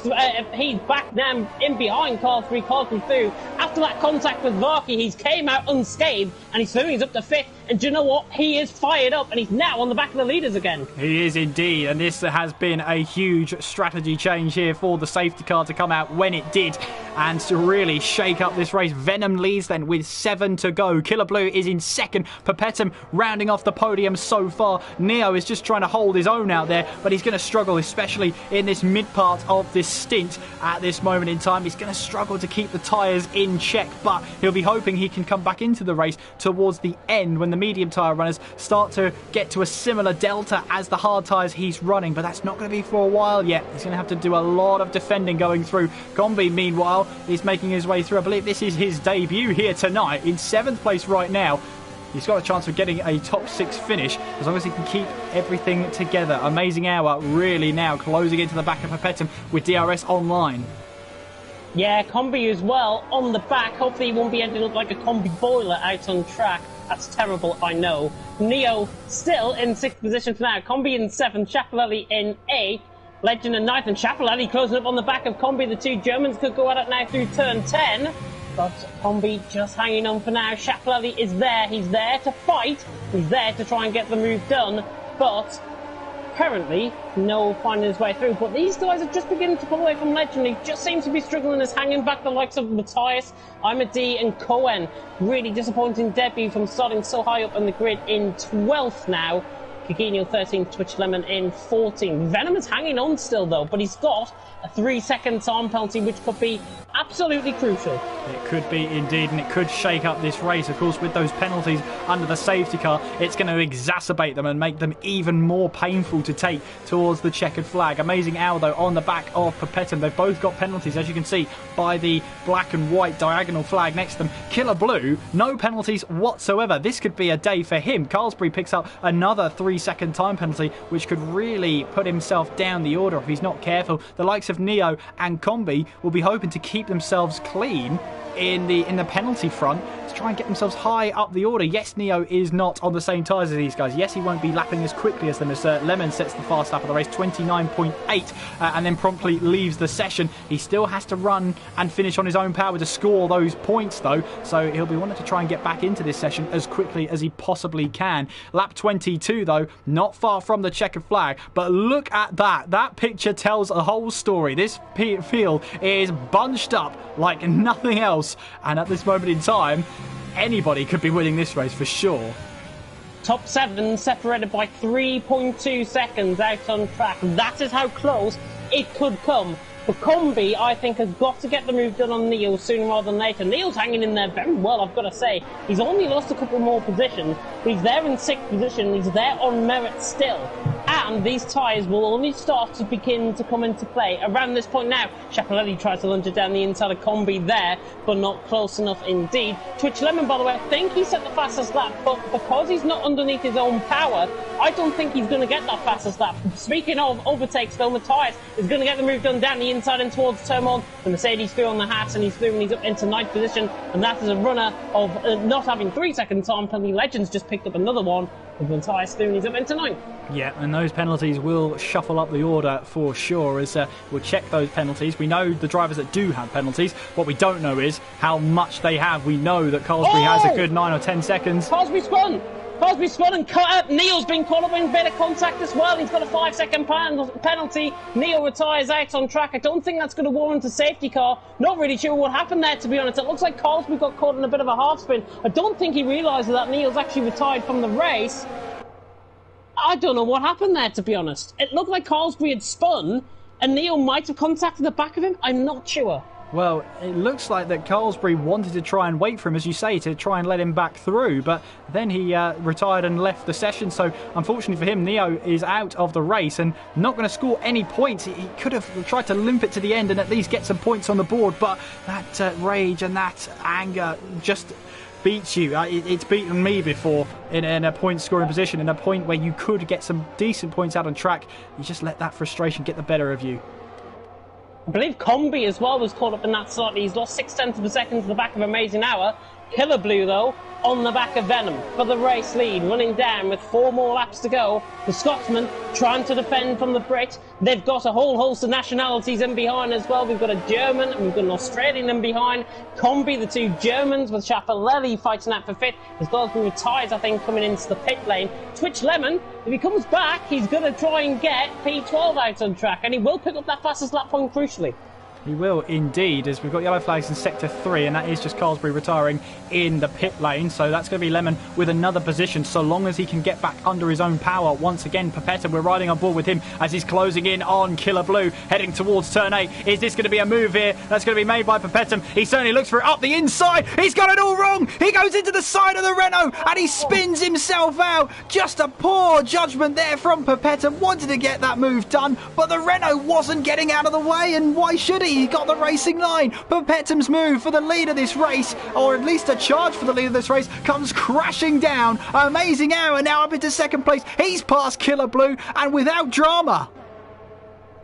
back down in behind Carlsbury. Carlsbury through. After that contact with Varkey, he's came out unscathed, and he's through. He's up to 5th. And do you know what? He is fired up, and he's now on the back of the leaders again. He is indeed, and this has been a huge strategy change here for the safety car to come out when it did and to really shake up this race. Venom leads then with 7 to go. Killer Blue is in 2nd. Perpetuum rounding off the podium so far. Neo is just trying to hold his own out there, but he's going to struggle, especially in this mid part of this stint at this moment in time. He's going to struggle to keep the tyres in check, but he'll be hoping he can come back into the race towards the end when the medium tyre runners start to get to a similar delta as the hard tyres he's running, but that's not going to be for a while yet. He's going to have to do a lot of defending going through. Combi, meanwhile, is making his way through. I believe this is his debut here tonight, in 7th place right now. He's got a chance of getting a top 6 finish as long as he can keep everything together. Amazing Hour really now closing into the back of Perpetuum with DRS online. Yeah, Combi as well on the back. Hopefully he won't be ending up like a Combi boiler out on track. That's terrible, I know. Neo still in 6th position for now. Combi in 7th, Chapalele in 8th, Legend in 9th, and Chapalele closing up on the back of Combi. The two Germans could go at it now through turn 10. But Combi just hanging on for now. Chapalele is there. He's there to fight. He's there to try and get the move done. But currently, no finding his way through. But these guys are just beginning to pull away from Legend. He just seems to be struggling as hanging back the likes of Matthias, Imadi and Cohen. Really disappointing debut from starting so high up on the grid in 12th now. Coutinho 13th, Twitch Lemon in 14th. Venom is hanging on still though, but he's got a 3-second time penalty, which could be absolutely crucial. It could be indeed, and it could shake up this race. Of course, with those penalties under the safety car, it's going to exacerbate them and make them even more painful to take towards the checkered flag. Amazing Hour, though, on the back of Perpetuum. They've both got penalties, as you can see by the black and white diagonal flag next to them. Killer Blue, no penalties whatsoever. This could be a day for him. Carlsbury picks up another 3-second time penalty, which could really put himself down the order if he's not careful. The likes of Neo and Combi will be hoping to keep themselves clean in the penalty front to try and get themselves high up the order. Yes, Neo is not on the same tyres as these guys. Yes, he won't be lapping as quickly as them, as Lemon sets the fast lap of the race, 29.8, and then promptly leaves the session. He still has to run and finish on his own power to score those points, though, so he'll be wanting to try and get back into this session as quickly as he possibly can. Lap 22, though, not far from the checkered flag, but look at that. That picture tells a whole story. This field is bunched up like nothing else, and at this moment in time, anybody could be winning this race for sure. Top 7 separated by 3.2 seconds out on track. That is how close it could come. But Combi, I think, has got to get the move done on Neil sooner rather than later. Neil's hanging in there very well, I've got to say. He's only lost a couple more positions. He's there in 6th position. He's there on merit still. And these tyres will only start to begin to come into play around this point now. Chapalele tries to lunge it down the inside of Combi there, but not close enough indeed. Twitch Lemon, by the way, I think he set the fastest lap, but because he's not underneath his own power, I don't think he's going to get that fastest lap. Speaking of overtakes, though, Matthias is going to get the move done down the inside and towards turn 1. The Mercedes through on the hats, and he's through and he's up into 9th position, and that is a runner of not having 3-second time penalty. Legends just picked up another one. Matthias through and he's up into 9th. Yeah, and those penalties will shuffle up the order for sure, as we'll check those penalties. We know the drivers that do have penalties. What we don't know is how much they have. We know that Carlsbury has a good 9 or 10 seconds. Carlsbury spun! Carlsbury spun and cut up. Neil's been caught up in a bit of contact as well. He's got a 5-second penalty. Neil retires out on track. I don't think that's going to warrant a safety car. Not really sure what happened there, to be honest. It looks like Carlsbury got caught in a bit of a half spin. I don't think he realises that Neil's actually retired from the race. I don't know what happened there, to be honest. It looked like Carlsbury had spun, and Neo might have contacted the back of him. I'm not sure. Well, it looks like that Carlsbury wanted to try and wait for him, as you say, to try and let him back through, but then he retired and left the session, so unfortunately for him, Neo is out of the race and not going to score any points. He could have tried to limp it to the end and at least get some points on the board, but that rage and that anger just beats you. It's beaten me before in a point scoring position, in a point where you could get some decent points out on track. You just let that frustration get the better of you. I believe Combi as well was caught up in that slightly. He's lost 0.6 of a second to the back of Amazing Hour. Killer Blue, though, on the back of Venom for the race lead, running down with 4 more laps to go. The Scotsman trying to defend from the Brit. They've got a whole host of nationalities in behind as well. We've got a German and we've got an Australian in behind. Combi, the 2 Germans, with Schiaparelli fighting out for 5th. As well as we retires, I think, coming into the pit lane. Twitch Lemon, if he comes back, he's going to try and get P12 out on track, and he will pick up that fastest lap point crucially. He will indeed, as we've got yellow flags in Sector 3, and that is just Carlsbury retiring in the pit lane. So that's going to be Lemon with another position, so long as he can get back under his own power. Once again, Pipetta, we're riding on board with him as he's closing in on Killer Blue, heading towards turn 8. Is this going to be a move here? That's going to be made by Pipetta. He certainly looks for it up the inside. He's got it all wrong. He goes into the side of the Renault and he spins himself out. Just a poor judgment there from Pipetta. Wanted to get that move done, but the Renault wasn't getting out of the way, and why should he? He got the racing line. Pipettam's move for the lead of this race, or at least a charge for the lead of this race, comes crashing down. Amazing Hour now up into second place. He's past Killer Blue and without drama.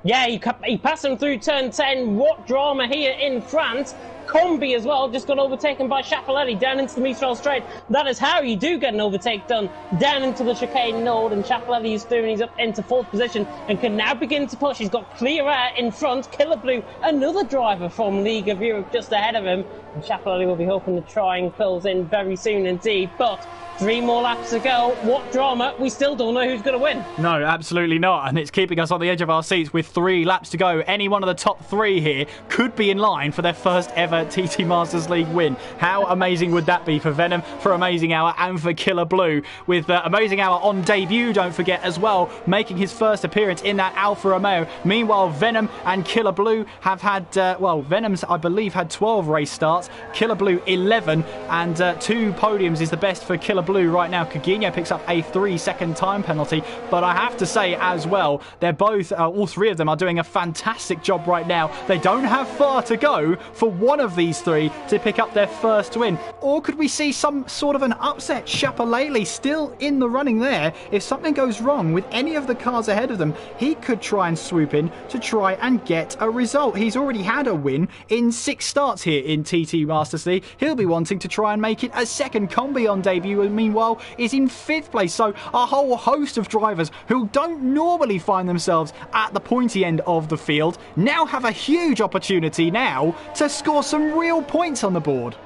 Yeah, he passed him through turn 10. What drama here in France. Combi as well, just got overtaken by Schiaparelli down into the Mistral Straight. That is how you do get an overtake done, down into the chicane node, and Schiaparelli is doing, he's up into 4th position and can now begin to push. He's got clear air in front. Killer Blue, another driver from League of Europe, just ahead of him, and Schiaparelli will be hoping to try and close in very soon indeed, but 3 more laps to go. What drama? We still don't know who's going to win. No, absolutely not. And it's keeping us on the edge of our seats with 3 laps to go. Any one of the top 3 here could be in line for their first ever TT Masters League win. How amazing would that be for Venom, for Amazing Hour, and for Killer Blue? With Amazing Hour on debut, don't forget, as well, making his first appearance in that Alfa Romeo. Meanwhile, Venom and Killer Blue have had, well, Venom's, I believe, had 12 race starts. Killer Blue, 11. And 2 podiums is the best for Killer Blue right now. Coutinho picks up a 3-second time penalty, but I have to say as well, they're both, all 3 of them are doing a fantastic job right now. They don't have far to go for one of these 3 to pick up their first win. Or could we see some sort of an upset? Schiaparelli still in the running there. If something goes wrong with any of the cars ahead of them, he could try and swoop in to try and get a result. He's already had a win in 6 starts here in TT Masters League. He'll be wanting to try and make it a second. Combi on debut, and meanwhile is in 5th place. So a whole host of drivers who don't normally find themselves at the pointy end of the field now have a huge opportunity now to score some real points on the board.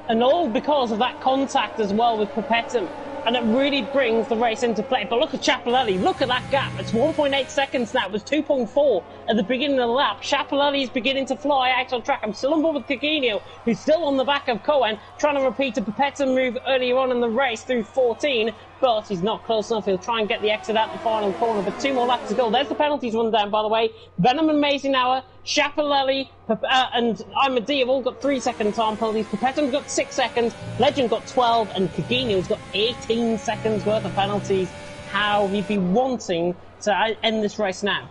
And all because of that contact as well with Pipettam. And it really brings the race into play. But look at Schiaparelli, look at that gap. It's 1.8 seconds now. It was 2.4 at the beginning of the lap. Schiaparelli is beginning to fly out on track. I'm still on board with Coutinho, who's still on the back of Cohen, trying to repeat a Pipettam move earlier on in the race through 14. But he's not close enough. He'll try and get the exit out the final corner. But 2 more laps to go. There's the penalties run down, by the way. Venom and Amazing Hour, Schiaparelli, and Imadi have all got 3-second time penalties. Pipettam's got 6 seconds. Legend got 12. And Coutinho's got 18 seconds worth of penalties. How he'd be wanting to end this race now.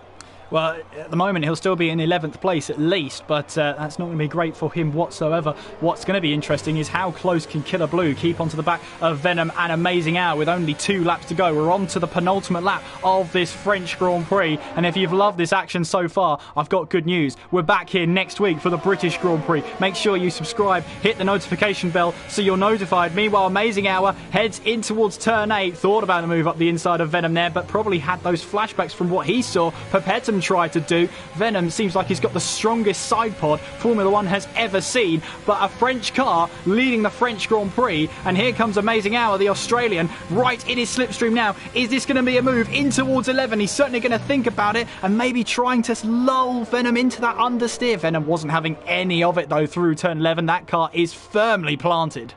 Well, at the moment, he'll still be in 11th place at least, but that's not going to be great for him whatsoever. What's going to be interesting is how close can Killer Blue keep onto the back of Venom and Amazing Hour with only 2 laps to go. We're on to the penultimate lap of this French Grand Prix, and if you've loved this action so far, I've got good news. We're back here next week for the British Grand Prix. Make sure you subscribe, hit the notification bell so you're notified. Meanwhile, Amazing Hour heads in towards turn 8. Thought about the move up the inside of Venom there, but probably had those flashbacks from what he saw Pipettam try to do. Venom seems like he's got the strongest side pod Formula 1 has ever seen, but a French car leading the French Grand Prix, and here comes Amazing Hour, the Australian, right in his slipstream now. Is this going to be a move in towards 11? He's certainly going to think about it and maybe trying to lull Venom into that understeer. Venom wasn't having any of it though through turn 11. That car is firmly planted.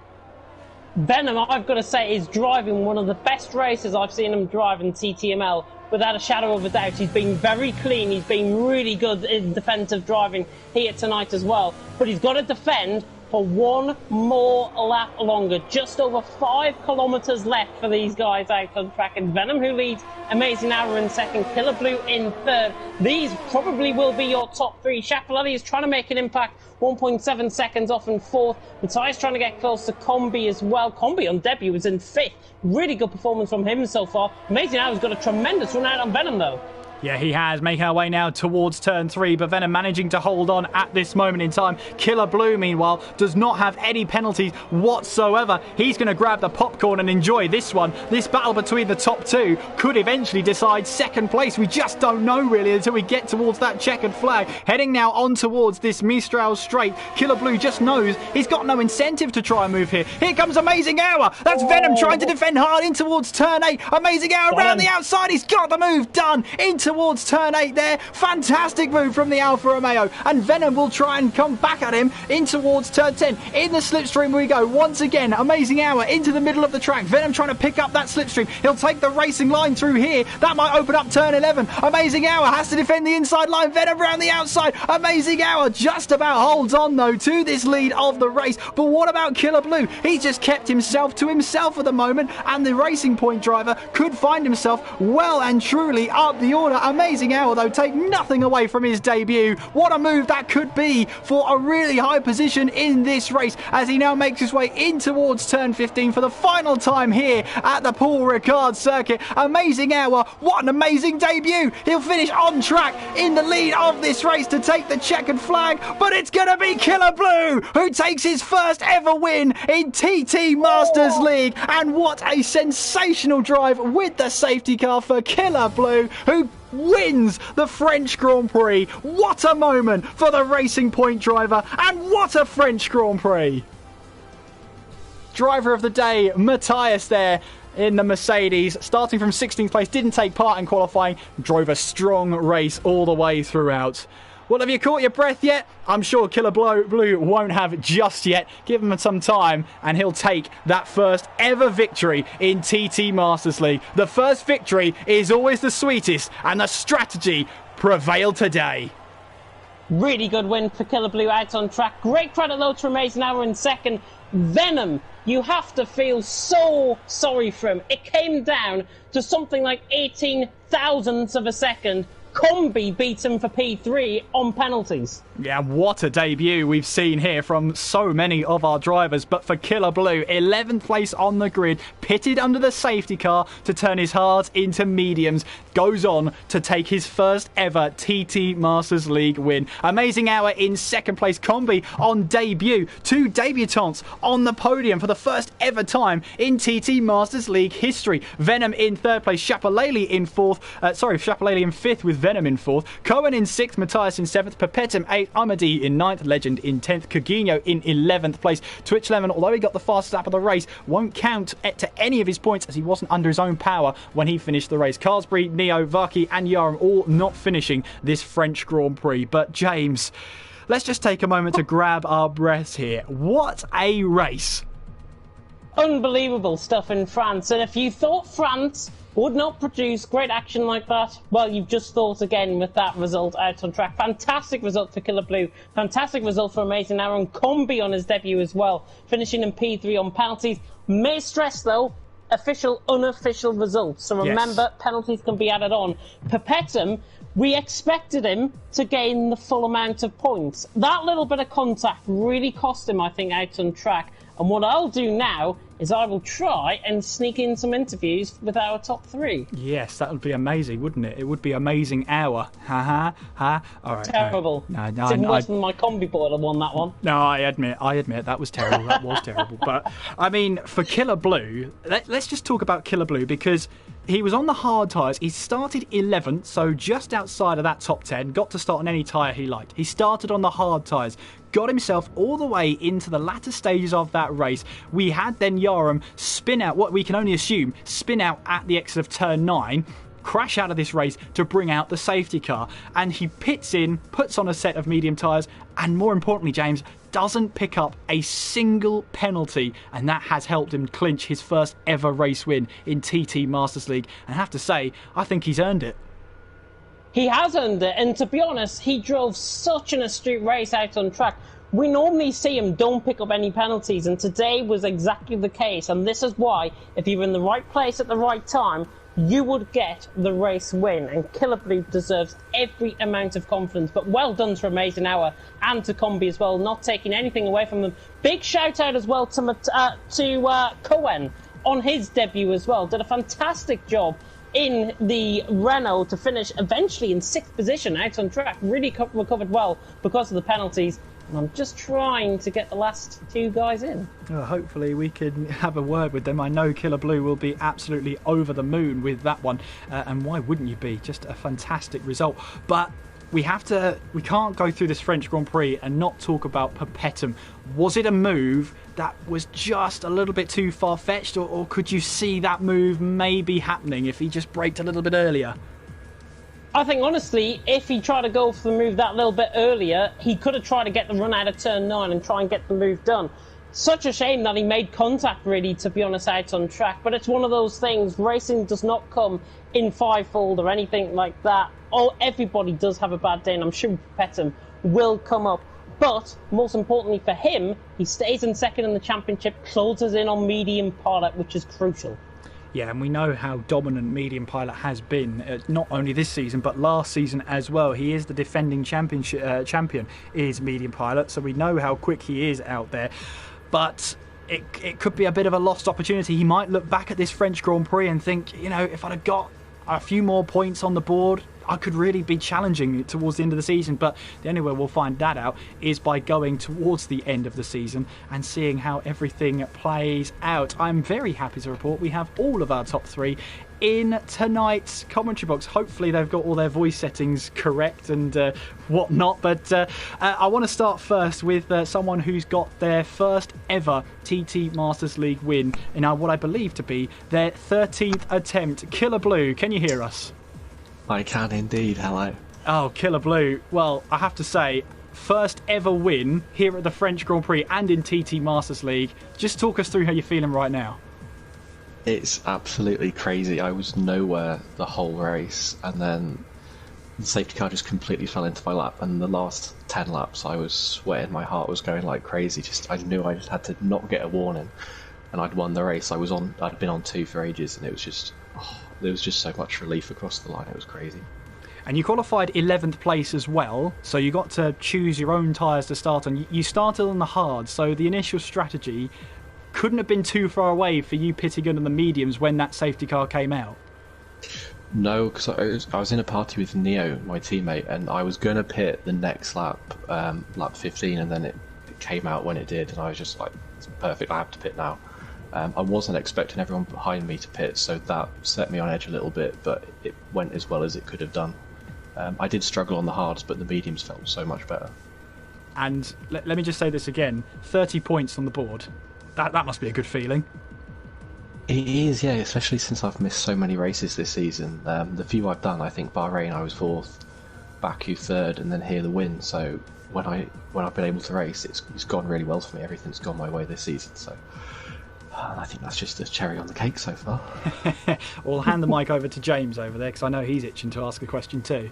Venom, I've got to say, is driving one of the best races I've seen him drive in TTML, without a shadow of a doubt. He's been very clean, he's been really good in defensive driving here tonight as well. But he's got to defend for one more lap longer. Just over 5 kilometres left for these guys out on track. And Venom, who leads, Amazing Hour in second, Killer Blue in third. These probably will be your top 3. Schiaparelli is trying to make an impact, 1.7 seconds off in fourth. Matthias trying to get close to Combi as well. Combi on debut was in fifth. Really good performance from him so far. Amazing Hour's got a tremendous run out on Venom though. Yeah, he has. Making our way now towards turn 3, but Venom managing to hold on at this moment in time. Killer Blue, meanwhile, does not have any penalties whatsoever. He's going to grab the popcorn and enjoy this one. This battle between the top 2 could eventually decide second place. We just don't know, really, until we get towards that checkered flag. Heading now on towards this Mistral straight. Killer Blue just knows he's got no incentive to try and move here. Here comes Amazing Hour. That's Venom trying to defend hard in towards turn 8. Amazing Hour around the outside. He's got the move done into towards turn 8 there. Fantastic move from the Alfa Romeo. And Venom will try and come back at him in towards turn 10. In the slipstream we go. Once again, Amazing Hour into the middle of the track. Venom trying to pick up that slipstream. He'll take the racing line through here. That might open up turn 11. Amazing Hour has to defend the inside line. Venom around the outside. Amazing Hour just about holds on though to this lead of the race. But what about Killer Blue? He's just kept himself to himself at the moment, and the Racing Point driver could find himself well and truly up the order. Amazing Hour, though, take nothing away from his debut. What a move that could be for a really high position in this race as he now makes his way in towards turn 15 for the final time here at the Paul Ricard circuit. Amazing Hour, what an amazing debut. He'll finish on track in the lead of this race to take the checkered flag, but it's going to be Killer Blue who takes his first ever win in TT Masters League. And what a sensational drive with the safety car for Killer Blue, who wins the French Grand Prix. What a moment for the Racing Point driver, and what a French Grand Prix. Driver of the day, Matthias there in the Mercedes, starting from 16th place, didn't take part in qualifying, drove a strong race all the way throughout. Well, have you caught your breath yet? I'm sure Killer Blue won't have just yet. Give him some time and he'll take that first ever victory in TT Masters League. The first victory is always the sweetest, and the strategy prevailed today. Really good win for Killer Blue out on track. Great credit though to Amazing Hour in second. Venom, you have to feel so sorry for him. It came down to something like 18 thousandths of a second. Combi beats him for P3 on penalties. Yeah, what a debut we've seen here from so many of our drivers. But for Killer Blue, 11th place on the grid, pitted under the safety car to turn his hards into mediums, goes on to take his first ever TT Masters League win. Amazing Hour in second place. Combi on debut. 2 debutants on the podium for the first ever time in TT Masters League history. Venom in third place. Schiaparelli in fourth. Schiaparelli in fifth with Venom in fourth. Cohen in sixth. Matthias in seventh. Perpetum 8th. Amadi in 9th, Legend in 10th, Coutinho in 11th place. Twitch Lemon, although he got the fastest lap of the race, won't count to any of his points as he wasn't under his own power when he finished the race. Carsbury, Neo, Vaki and Yaram all not finishing this French Grand Prix. But James, let's just take a moment to grab our breaths here. What a race. Unbelievable stuff in France. And if you thought France would not produce great action like that, well, you've just thought again with that result out on track. Fantastic result for Killer Blue. Fantastic result for Amazing Hour, and Combi on his debut as well, finishing in P3 on penalties. May stress, though, official, unofficial results. So remember, penalties can be added on. Perpetum, we expected him to gain the full amount of points. That little bit of contact really cost him, I think, out on track. And what I'll do now is I will try and sneak in some interviews with our top 3. Yes, that would be amazing, wouldn't it? It would be Amazing Hour. Ha. All right. Terrible. No, it's even worse than my combi board. I won that one. No, I admit that was terrible. That was terrible. But I mean, for Killer Blue, let's just talk about Killer Blue, because he was on the hard tyres. He started 11th, so just outside of that top 10. Got to start on any tyre he liked. He started on the hard tyres. Got himself all the way into the latter stages of that race. We had then Yaram spin out, what we can only assume, spin out at the exit of turn 9, crash out of this race to bring out the safety car. And he pits in, puts on a set of medium tyres, and more importantly, James, doesn't pick up a single penalty, and that has helped him clinch his first ever race win in TT Masters League. And I have to say, I think he's earned it. He has earned it, and to be honest, he drove such an astute race out on track. We normally see him don't pick up any penalties, and today was exactly the case. And this is why, if you're in the right place at the right time, you would get the race win. And Killer Blue deserves every amount of confidence. But well done to Amazing Hour and to Combi as well, not taking anything away from them. Big shout out as well to Cohen on his debut as well. Did a fantastic job in the Renault to finish eventually in 6th position out on track. Really recovered well because of the penalties. And I'm just trying to get the last 2 guys in. Well, hopefully we can have a word with them. I know Killer Blue will be absolutely over the moon with that one. And why wouldn't you be? Just a fantastic result. But we can't go through this French Grand Prix and not talk about Perpetuum. Was it a move that was just a little bit too far-fetched, or could you see that move maybe happening if he just braked a little bit earlier? I think, honestly, if he tried to go for the move that little bit earlier, he could have tried to get the run out of turn 9 and try and get the move done. Such a shame that he made contact, really, to be honest, out on track. But it's one of those things. Racing does not come in fivefold or anything like that. Everybody does have a bad day, and I'm sure Perpetuum will come up. But, most importantly for him, he stays in 2nd in the championship, closes in on medium pilot, which is crucial. Yeah, and we know how dominant Medium Pilot has been, not only this season, but last season as well. He is the defending champion, is Medium Pilot, so we know how quick he is out there. But it could be a bit of a lost opportunity. He might look back at this French Grand Prix and think, you know, if I'd have got a few more points on the board, I could really be challenging towards the end of the season. But the only way we'll find that out is by going towards the end of the season and seeing how everything plays out. I'm very happy to report we have all of our top 3 in tonight's commentary box. Hopefully they've got all their voice settings correct and whatnot. But I want to start first with someone who's got their first ever TT Masters League win in what I believe to be their 13th attempt. Killer Blue, can you hear us? I can indeed, hello. Oh, Killer Blue. Well, I have to say, first ever win here at the French Grand Prix and in TT Masters League. Just talk us through how you're feeling right now. It's absolutely crazy. I was nowhere the whole race, and then the safety car just completely fell into my lap, and the last 10 laps I was sweating, my heart was going like crazy. I knew I just had to not get a warning, and I'd won the race. I'd been on 2 for ages, and it was just... there was just so much relief across the line. It was crazy. And you qualified 11th place as well, so you got to choose your own tyres to start on. You started on the hard, so the initial strategy couldn't have been too far away for you pitting under the mediums when that safety car came out. No, because I was in a party with Neo, my teammate, and I was going to pit the next lap, lap 15, and then it came out when it did, and I was just like, it's perfect, I have to pit now. I wasn't expecting everyone behind me to pit, so that set me on edge a little bit, but it went as well as it could have done. I did struggle on the hards, but the mediums felt so much better. And let me just say this again, 30 points on the board. That must be a good feeling. It is, yeah, especially since I've missed so many races this season. The few I've done, I think Bahrain I was 4th, Baku 3rd, and then here the win, so when I've been able to race, it's gone really well for me. Everything's gone my way this season, so... I think that's just a cherry on the cake so far. We'll hand the mic over to James over there, because I know he's itching to ask a question too.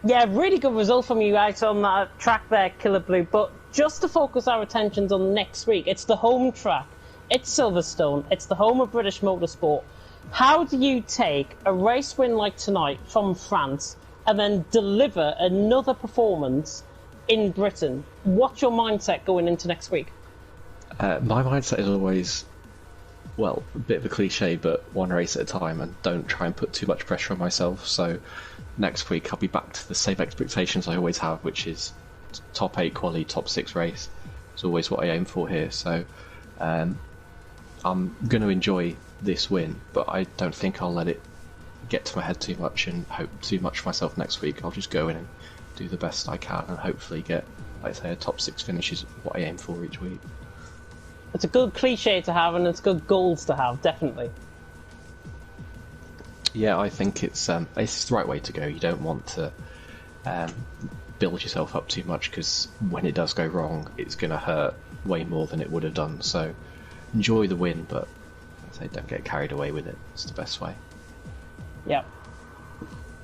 Yeah, really good result from you out on that track there, Killer Blue. But just to focus our attentions on next week, it's the home track. It's Silverstone. It's the home of British motorsport. How do you take a race win like tonight from France and then deliver another performance in Britain? What's your mindset going into next week? My mindset is always, well, a bit of a cliche, but one race at a time, and don't try and put too much pressure on myself. So next week I'll be back to the same expectations I always have, which is top 8 quali, top 6 race. It's always what I aim for here. So I'm going to enjoy this win, but I don't think I'll let it get to my head too much and hope too much for myself next week. I'll just go in and do the best I can and hopefully get, like I say, a top 6 finish is what I aim for each week. It's a good cliche to have, and it's good goals to have, definitely. Yeah, I think it's the right way to go. You don't want to build yourself up too much, because when it does go wrong, it's going to hurt way more than it would have done. So enjoy the win, but I'd say don't get carried away with it. It's the best way. Yep.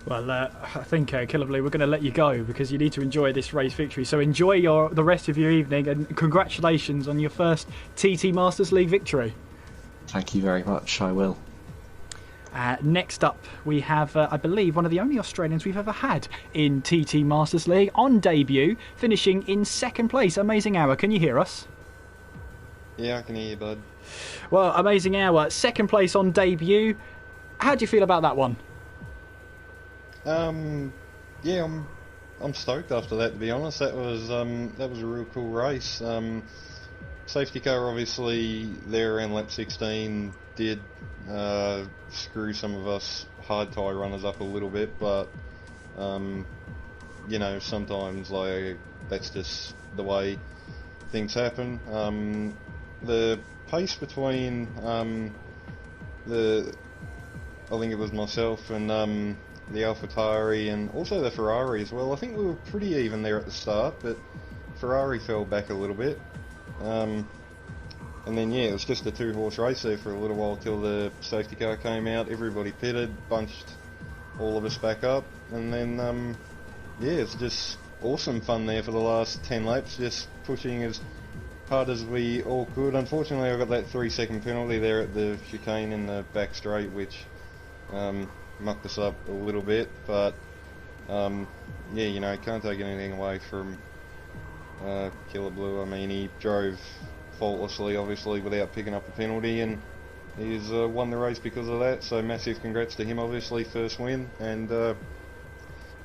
Well, I think, Killer Blue, we're going to let you go because you need to enjoy this race victory. So enjoy the rest of your evening, and congratulations on your first TT Masters League victory. Thank you very much, I will. Next up, we have, I believe, one of the only Australians we've ever had in TT Masters League on debut, finishing in second place. Amazing Hour, can you hear us? Yeah, I can hear you, bud. Well, Amazing Hour, second place on debut. How do you feel about that one? Yeah, I'm stoked after that. To be honest, that was a real cool race. Safety car, obviously, there around lap 16 did screw some of us hard tie runners up a little bit, but you know, sometimes like that's just the way things happen. The pace between I think it was myself and the AlphaTauri and also the Ferrari as well. I think we were pretty even there at the start, but Ferrari fell back a little bit. And then yeah, it was just a two-horse race there for a little while till the safety car came out. Everybody pitted, bunched all of us back up, and then yeah, it's just awesome fun there for the last 10 laps, just pushing as hard as we all could. Unfortunately, I got that 3-second penalty there at the chicane in the back straight, which mucked us up a little bit, but yeah, you know, can't take anything away from Killer Blue. I mean, he drove faultlessly, obviously, without picking up a penalty, and he's won the race because of that, so massive congrats to him, obviously, first win. And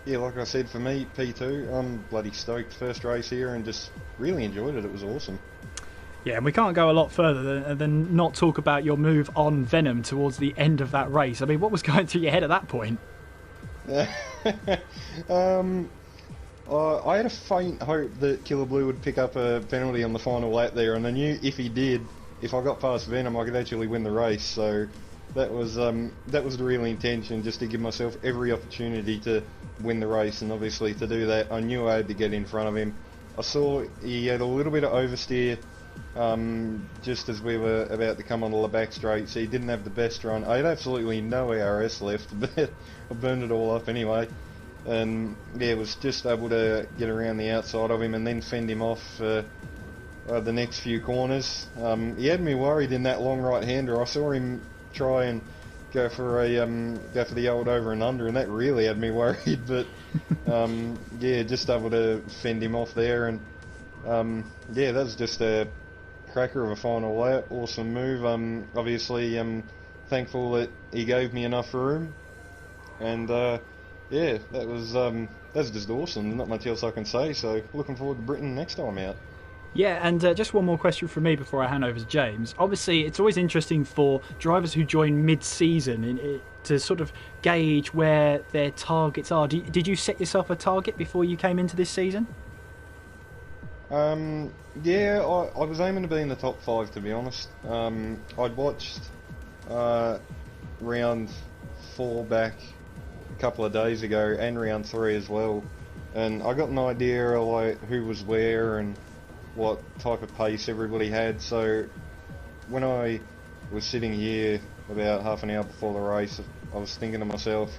yeah, like I said, for me, P2, I'm bloody stoked. First race here, and just really enjoyed it. It was awesome. Yeah, and we can't go a lot further than not talk about your move on Venom towards the end of that race. I mean, what was going through your head at that point? I had a faint hope that Killer Blue would pick up a penalty on the final lap there, and I knew if he did, if I got past Venom, I could actually win the race. So that was the real intention, just to give myself every opportunity to win the race, and obviously to do that, I knew I had to get in front of him. I saw he had a little bit of oversteer just as we were about to come onto the back straight, so he didn't have the best run. I had absolutely no ARS left, but I burned it all up anyway. And yeah, was just able to get around the outside of him and then fend him off the next few corners. He had me worried in that long right-hander. I saw him try and go for the old over and under, and that really had me worried. But yeah, just able to fend him off there, and yeah, that was just a cracker of a final lap. Awesome move. Obviously, thankful that he gave me enough room, and yeah, that's just awesome. Not much else I can say. So looking forward to Britain next time out. Yeah, and just one more question from me before I hand over to James. Obviously, it's always interesting for drivers who join mid-season to sort of gauge where their targets are. Did you set yourself a target before you came into this season? Yeah, I was aiming to be in the top 5, to be honest. I'd watched round 4 back a couple of days ago, and round 3 as well, and I got an idea of like who was where and what type of pace everybody had. So when I was sitting here about half an hour before the race, I was thinking to myself,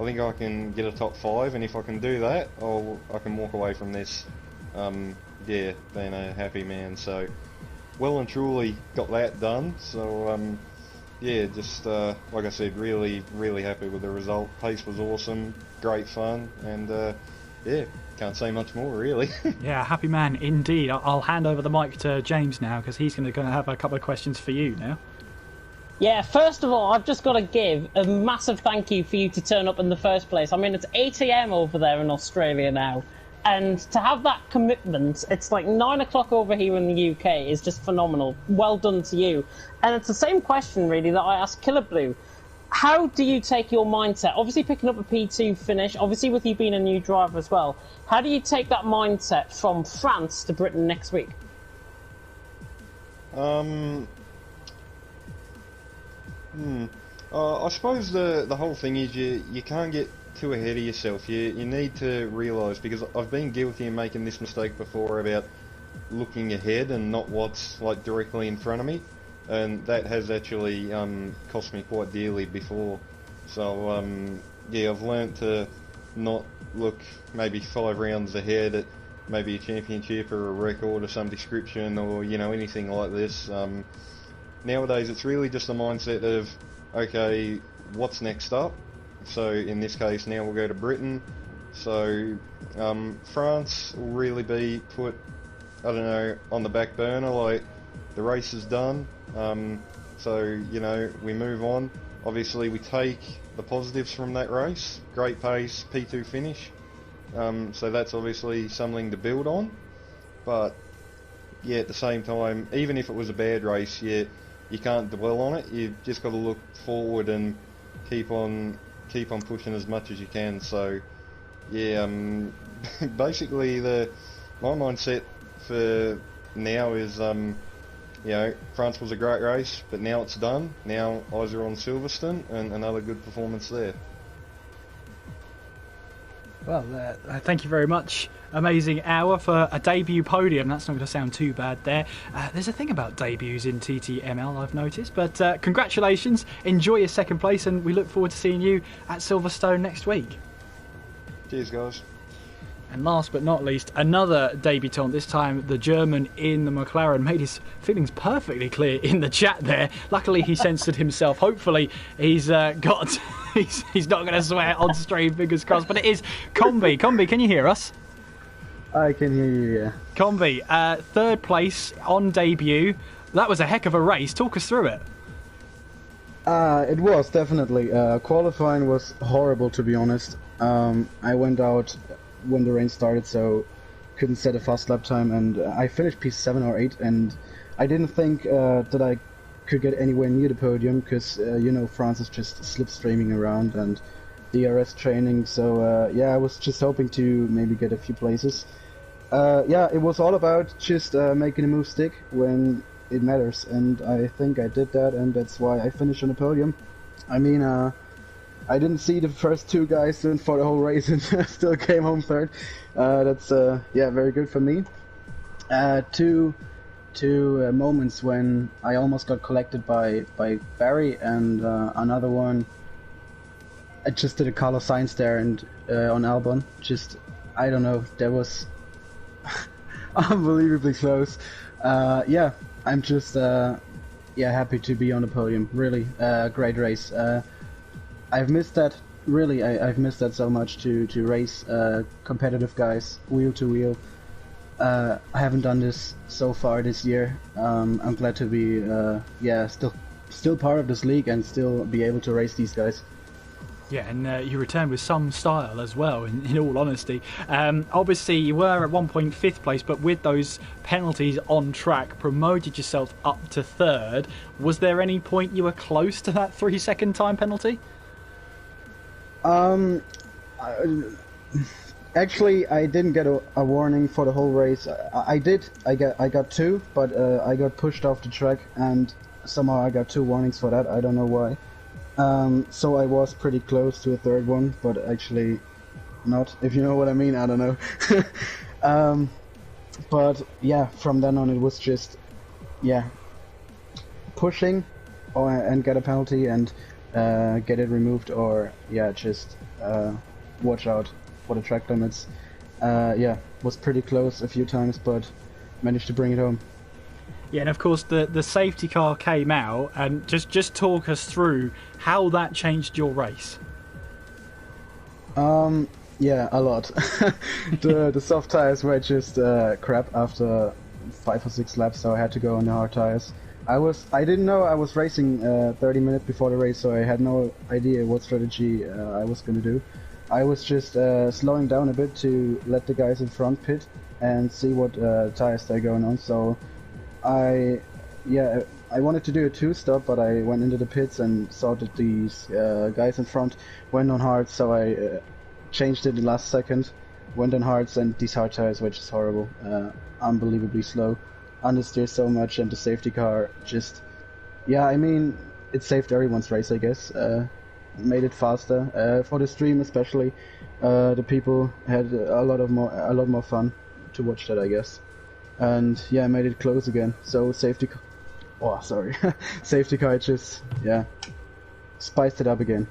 I think I can get a top 5, and if I can do that, I can walk away from this yeah, being a happy man. So well and truly got that done. So yeah, just like I said, really happy with the result. Pace was awesome, great fun, and yeah, can't say much more really. Yeah, happy man indeed. I'll hand over the mic to James now, because he's going to have a couple of questions for you now. Yeah, first of all, I've just got to give a massive thank you for you to turn up in the first place. I mean, it's 8 AM over there in Australia now, and to have that commitment, it's like 9 o'clock over here in the UK, is just phenomenal. Well done to you. And it's the same question, really, that I asked Killer Blue. How do you take your mindset? Obviously picking up a P2 finish, obviously with you being a new driver as well. How do you take that mindset from France to Britain next week? I suppose the whole thing is you can't get too ahead of yourself. You need to realise, because I've been guilty of making this mistake before about looking ahead and not what's like directly in front of me, and that has actually cost me quite dearly before. So yeah, I've learnt to not look maybe 5 rounds ahead at maybe a championship or a record of some description, or anything like this. Nowadays it's really just a mindset of, okay, what's next up? So in this case now we'll go to Britain. So France will really be put, I don't know, on the back burner. Like, the race is done, so we move on. Obviously we take the positives from that race: great pace, P2 finish, so that's obviously something to build on. But yeah, at the same time, even if it was a bad race, you can't dwell on it. You've just got to look forward and keep on pushing as much as you can. So yeah, basically my mindset for now is, France was a great race, but now it's done. Now eyes are on Silverstone, and another good performance there. Well, thank you very much. Amazing hour for a debut podium. That's not going to sound too bad there. There's a thing about debuts in TTML, I've noticed. But congratulations. Enjoy your second place, and we look forward to seeing you at Silverstone next week. Cheers, guys. And last but not least, another debutant, this time the German in the McLaren, made his feelings perfectly clear in the chat there. Luckily he censored himself. Hopefully he's got he's not going to swear on stream, fingers crossed. But it is Combi. Combi, can you hear us? I can hear you, yeah. Combi, 3rd place on debut. That was a heck of a race. Talk us through it. It was, definitely. Qualifying was horrible, to be honest. I went out when the rain started, so couldn't set a fast lap time, and I finished P7 or 8, and I didn't think that I could get anywhere near the podium, because France is just slipstreaming around and DRS training, so yeah, I was just hoping to maybe get a few places. Yeah, it was all about just making a move stick when it matters, and I think I did that, and that's why I finished on the podium. I mean, I didn't see the first 2 guys in for the whole race and still came home 3rd. That's yeah, very good for me. Two moments when I almost got collected by Barry, and another one I just did a Carlos Sainz there and on Albon. Just, I don't know, that was unbelievably close. Yeah, I'm just yeah, happy to be on the podium. Really great race. I've missed that, really, I've missed that so much, to race competitive guys, wheel to wheel. I haven't done this so far this year. I'm glad to be, yeah, still part of this league and still be able to race these guys. Yeah, and you returned with some style as well, in all honesty. Obviously, you were at one point 5th place, but with those penalties on track, promoted yourself up to 3rd. Was there any point you were close to that 3-second time penalty? Actually, I didn't get a warning for the whole race. I did. I got 2, but I got pushed off the track, and somehow I got 2 warnings for that. I don't know why. So I was pretty close to a 3rd one, but actually not. If you know what I mean, I don't know. But yeah, from then on it was just, yeah, pushing and get a penalty and get it removed, or yeah, just watch out for the track limits. Yeah, was pretty close a few times, but managed to bring it home. Yeah, and of course the safety car came out, and just talk us through how that changed your race. Yeah, a lot. The soft tires were just crap after 5 or 6 laps, so I had to go on the hard tires. I didn't know I was racing 30 minutes before the race, so I had no idea what strategy I was going to do. I was just slowing down a bit to let the guys in front pit and see what tires they're going on. So I wanted to do a 2-stop, but I went into the pits and saw that these guys in front went on hards, so I changed it in the last second, went on hards, and these hard tires were just horrible, unbelievably slow. Understeer so much, and the safety car just, yeah, I mean, it saved everyone's race, I guess. made it faster for the stream, especially. The people had a lot more fun to watch that, I guess. And yeah, made it close again. So safety car just spiced it up again.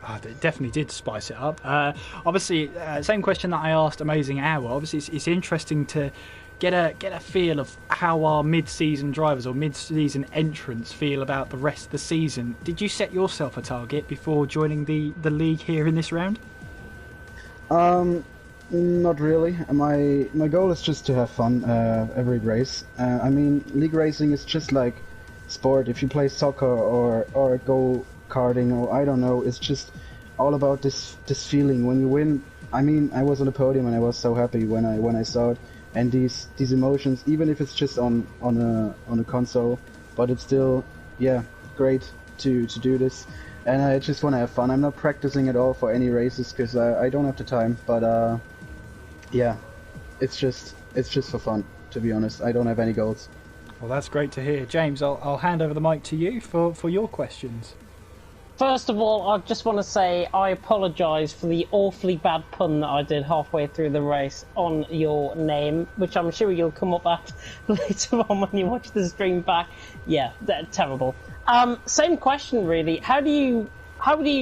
Oh, it definitely did spice it up. Obviously, same question that I asked Amazing Hour. Obviously, it's interesting to get a feel of how our mid-season drivers or mid-season entrants feel about the rest of the season. Did you set yourself a target before joining the league here in this round? Not really. My goal is just to have fun every race. I mean, league racing is just like sport. If you play soccer or go karting or I don't know, it's just all about this feeling when you win. I mean, I was on the podium and I was so happy when I saw it, and these emotions, even if it's just on a console, but it's still great to do this. And I just want to have fun. I'm not practicing at all for any races because I don't have the time. But it's just for fun, to be honest. I don't have any goals. Well, that's great to hear. James, I'll hand over the mic to you for your questions. First of all, I just want to say I apologise for the awfully bad pun that I did halfway through the race on your name, which I'm sure you'll come up at later on when you watch the stream back. Yeah, terrible. Same question, really. How do you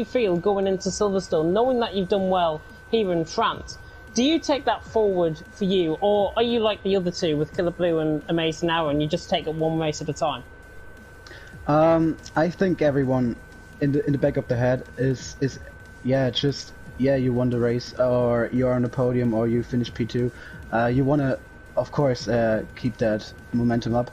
feel going into Silverstone, knowing that you've done well here in France? Do you take that forward for you, or are you like the other two with Killer Blue and Amazing Hour, and you just take it one race at a time? I think everyone in the back of the head is you won the race, or you're on the podium, or you finished P2. You want to, of course, keep that momentum up,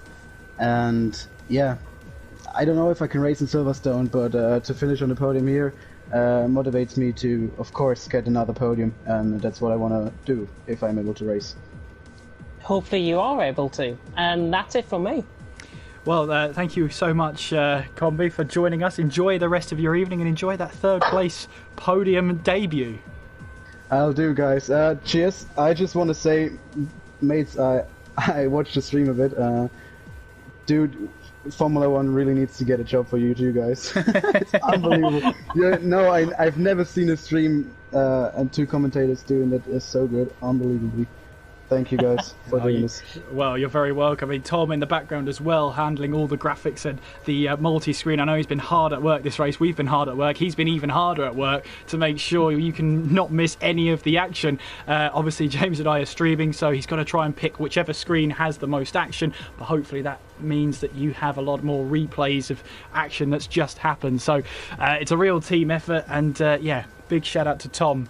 and I don't know if I can race in Silverstone, but to finish on the podium here motivates me to, of course, get another podium, and that's what I want to do if I'm able to race. Hopefully you are able to, and that's it from me. Well, thank you so much, Combi, for joining us. Enjoy the rest of your evening and enjoy that third place podium debut. I'll do, guys. Cheers. I just want to say, mates, I watched the stream a bit. Dude, Formula 1 really needs to get a job for you two guys. It's unbelievable. I've never seen a stream and two commentators doing that. It's so good. Unbelievably. Thank you guys for doing this. Well, you're very welcome. I mean, Tom in the background as well, handling all the graphics and the multi-screen. I know he's been hard at work this race. We've been hard at work. He's been even harder at work to make sure you can not miss any of the action. Obviously, James and I are streaming, so he's got to try and pick whichever screen has the most action. But hopefully that means that you have a lot more replays of action that's just happened. So it's a real team effort, and big shout out to Tom,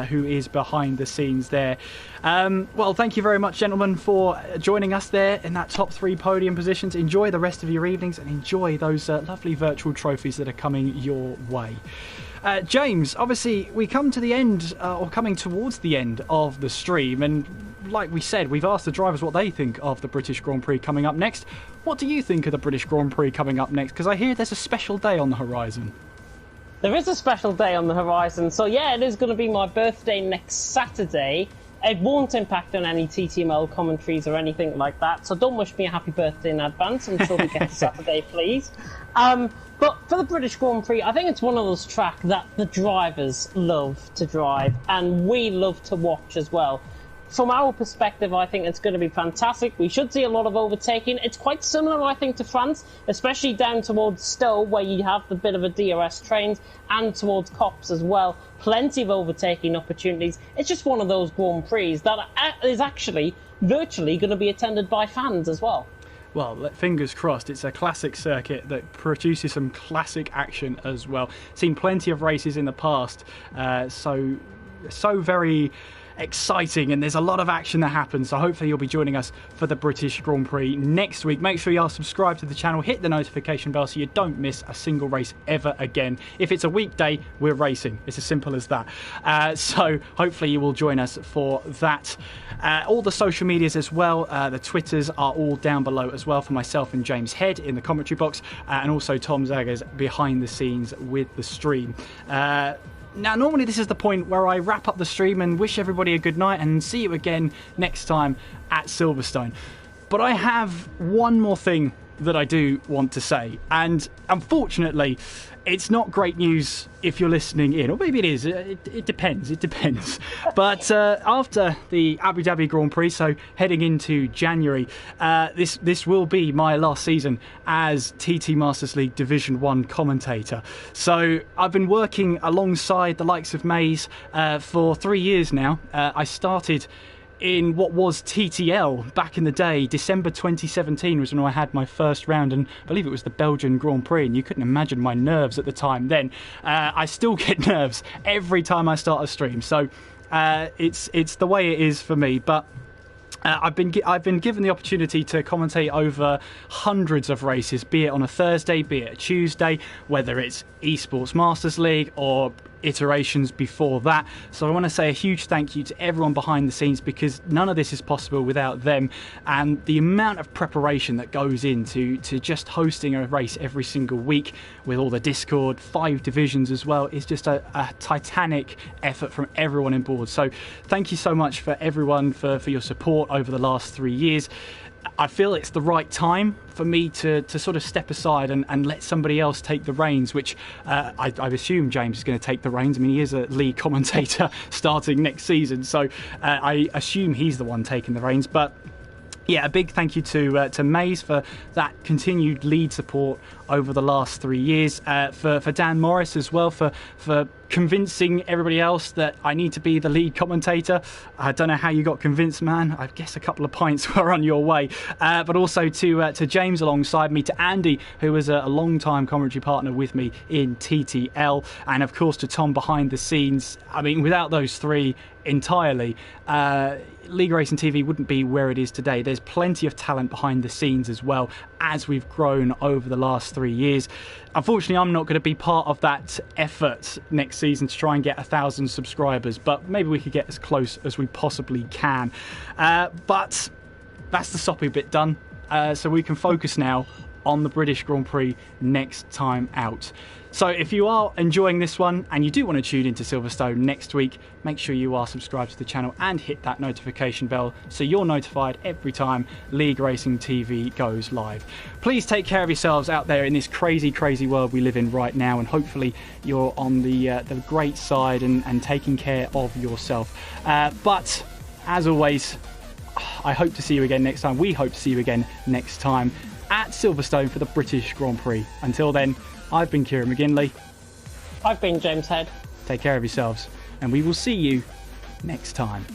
who is behind the scenes there. Well, thank you very much, gentlemen, for joining us there in that top 3 podium positions. Enjoy the rest of your evenings and enjoy those lovely virtual trophies that are coming your way. James, obviously we come to the end, or coming towards the end of the stream, and like we said, we've asked the drivers what they think of the British Grand Prix coming up next. What do you think of the British Grand Prix coming up next? Because I hear there's a special day on the horizon. There is a special day on the horizon, so yeah, it is going to be my birthday next Saturday. It won't impact on any TTML commentaries or anything like that, so don't wish me a happy birthday in advance until we get to Saturday, please. But for the British Grand Prix, I think it's one of those tracks that the drivers love to drive, and we love to watch as well. From our perspective, I think it's going to be fantastic. We should see a lot of overtaking. It's quite similar, I think, to France, especially down towards Stowe, where you have the bit of a DRS trains, and towards Copse as well. Plenty of overtaking opportunities. It's just one of those Grand Prix that is actually virtually going to be attended by fans as well. Well, fingers crossed. It's a classic circuit that produces some classic action as well. Seen plenty of races in the past, so very exciting, and there's a lot of action that happens, so hopefully you'll be joining us for the British Grand Prix next week. Make sure you are subscribed to the channel, hit the notification bell so you don't miss a single race ever again. If it's a weekday, we're racing. It's as simple as that. So hopefully you will join us for that. All the social medias as well, the Twitters are all down below as well for myself and James Head in the commentary box, and also Tom Zaggers behind the scenes with the stream. Now, normally this is the point where I wrap up the stream and wish everybody a good night and see you again next time at Silverstone. But I have one more thing that I do want to say. And unfortunately, it's not great news if you're listening in, or maybe it is. It depends. It depends. But after the Abu Dhabi Grand Prix, so heading into January, this will be my last season as TT Masters League Division 1 commentator. So I've been working alongside the likes of Maze for 3 years now. I started in what was TTL back in the day. December 2017 was when I had my first round, and I believe it was the Belgian Grand Prix, and you couldn't imagine my nerves at the time then. I still get nerves every time I start a stream, so it's the way it is for me. But I've been given the opportunity to commentate over hundreds of races, be it on a Thursday, be it a Tuesday, whether it's Esports Masters League or iterations before that. So I want to say a huge thank you to everyone behind the scenes, because none of this is possible without them, and the amount of preparation that goes into just hosting a race every single week with all the Discord, 5 divisions as well, is just a titanic effort from everyone on board. So thank you so much for everyone for your support over the last 3 years. I feel it's the right time for me to sort of step aside and let somebody else take the reins, which I assume James is going to take the reins. I mean, he is a lead commentator starting next season, so I assume he's the one taking the reins. But yeah, a big thank you to Maze for that continued lead support over the last 3 years. For Dan Morris as well for convincing everybody else that I need to be the lead commentator. I don't know how you got convinced, man. I guess a couple of pints were on your way. But also to James alongside me, to Andy, who was a long-time commentary partner with me in TTL, and of course to Tom behind the scenes. I mean, without those three entirely, League Racing TV wouldn't be where it is today. There's plenty of talent behind the scenes as well, as we've grown over the last 3 years. Unfortunately, I'm not going to be part of that effort next season to try and get 1,000 subscribers, but maybe we could get as close as we possibly can. But that's the soppy bit done, so we can focus now on the British Grand Prix next time out. So if you are enjoying this one and you do want to tune into Silverstone next week, make sure you are subscribed to the channel and hit that notification bell so you're notified every time League Racing TV goes live. Please take care of yourselves out there in this crazy, crazy world we live in right now, and hopefully you're on the great side and taking care of yourself. But as always, I hope to see you again next time. We hope to see you again next time at Silverstone for the British Grand Prix. Until then, I've been Kieran McGinley. I've been James Head. Take care of yourselves, and we will see you next time.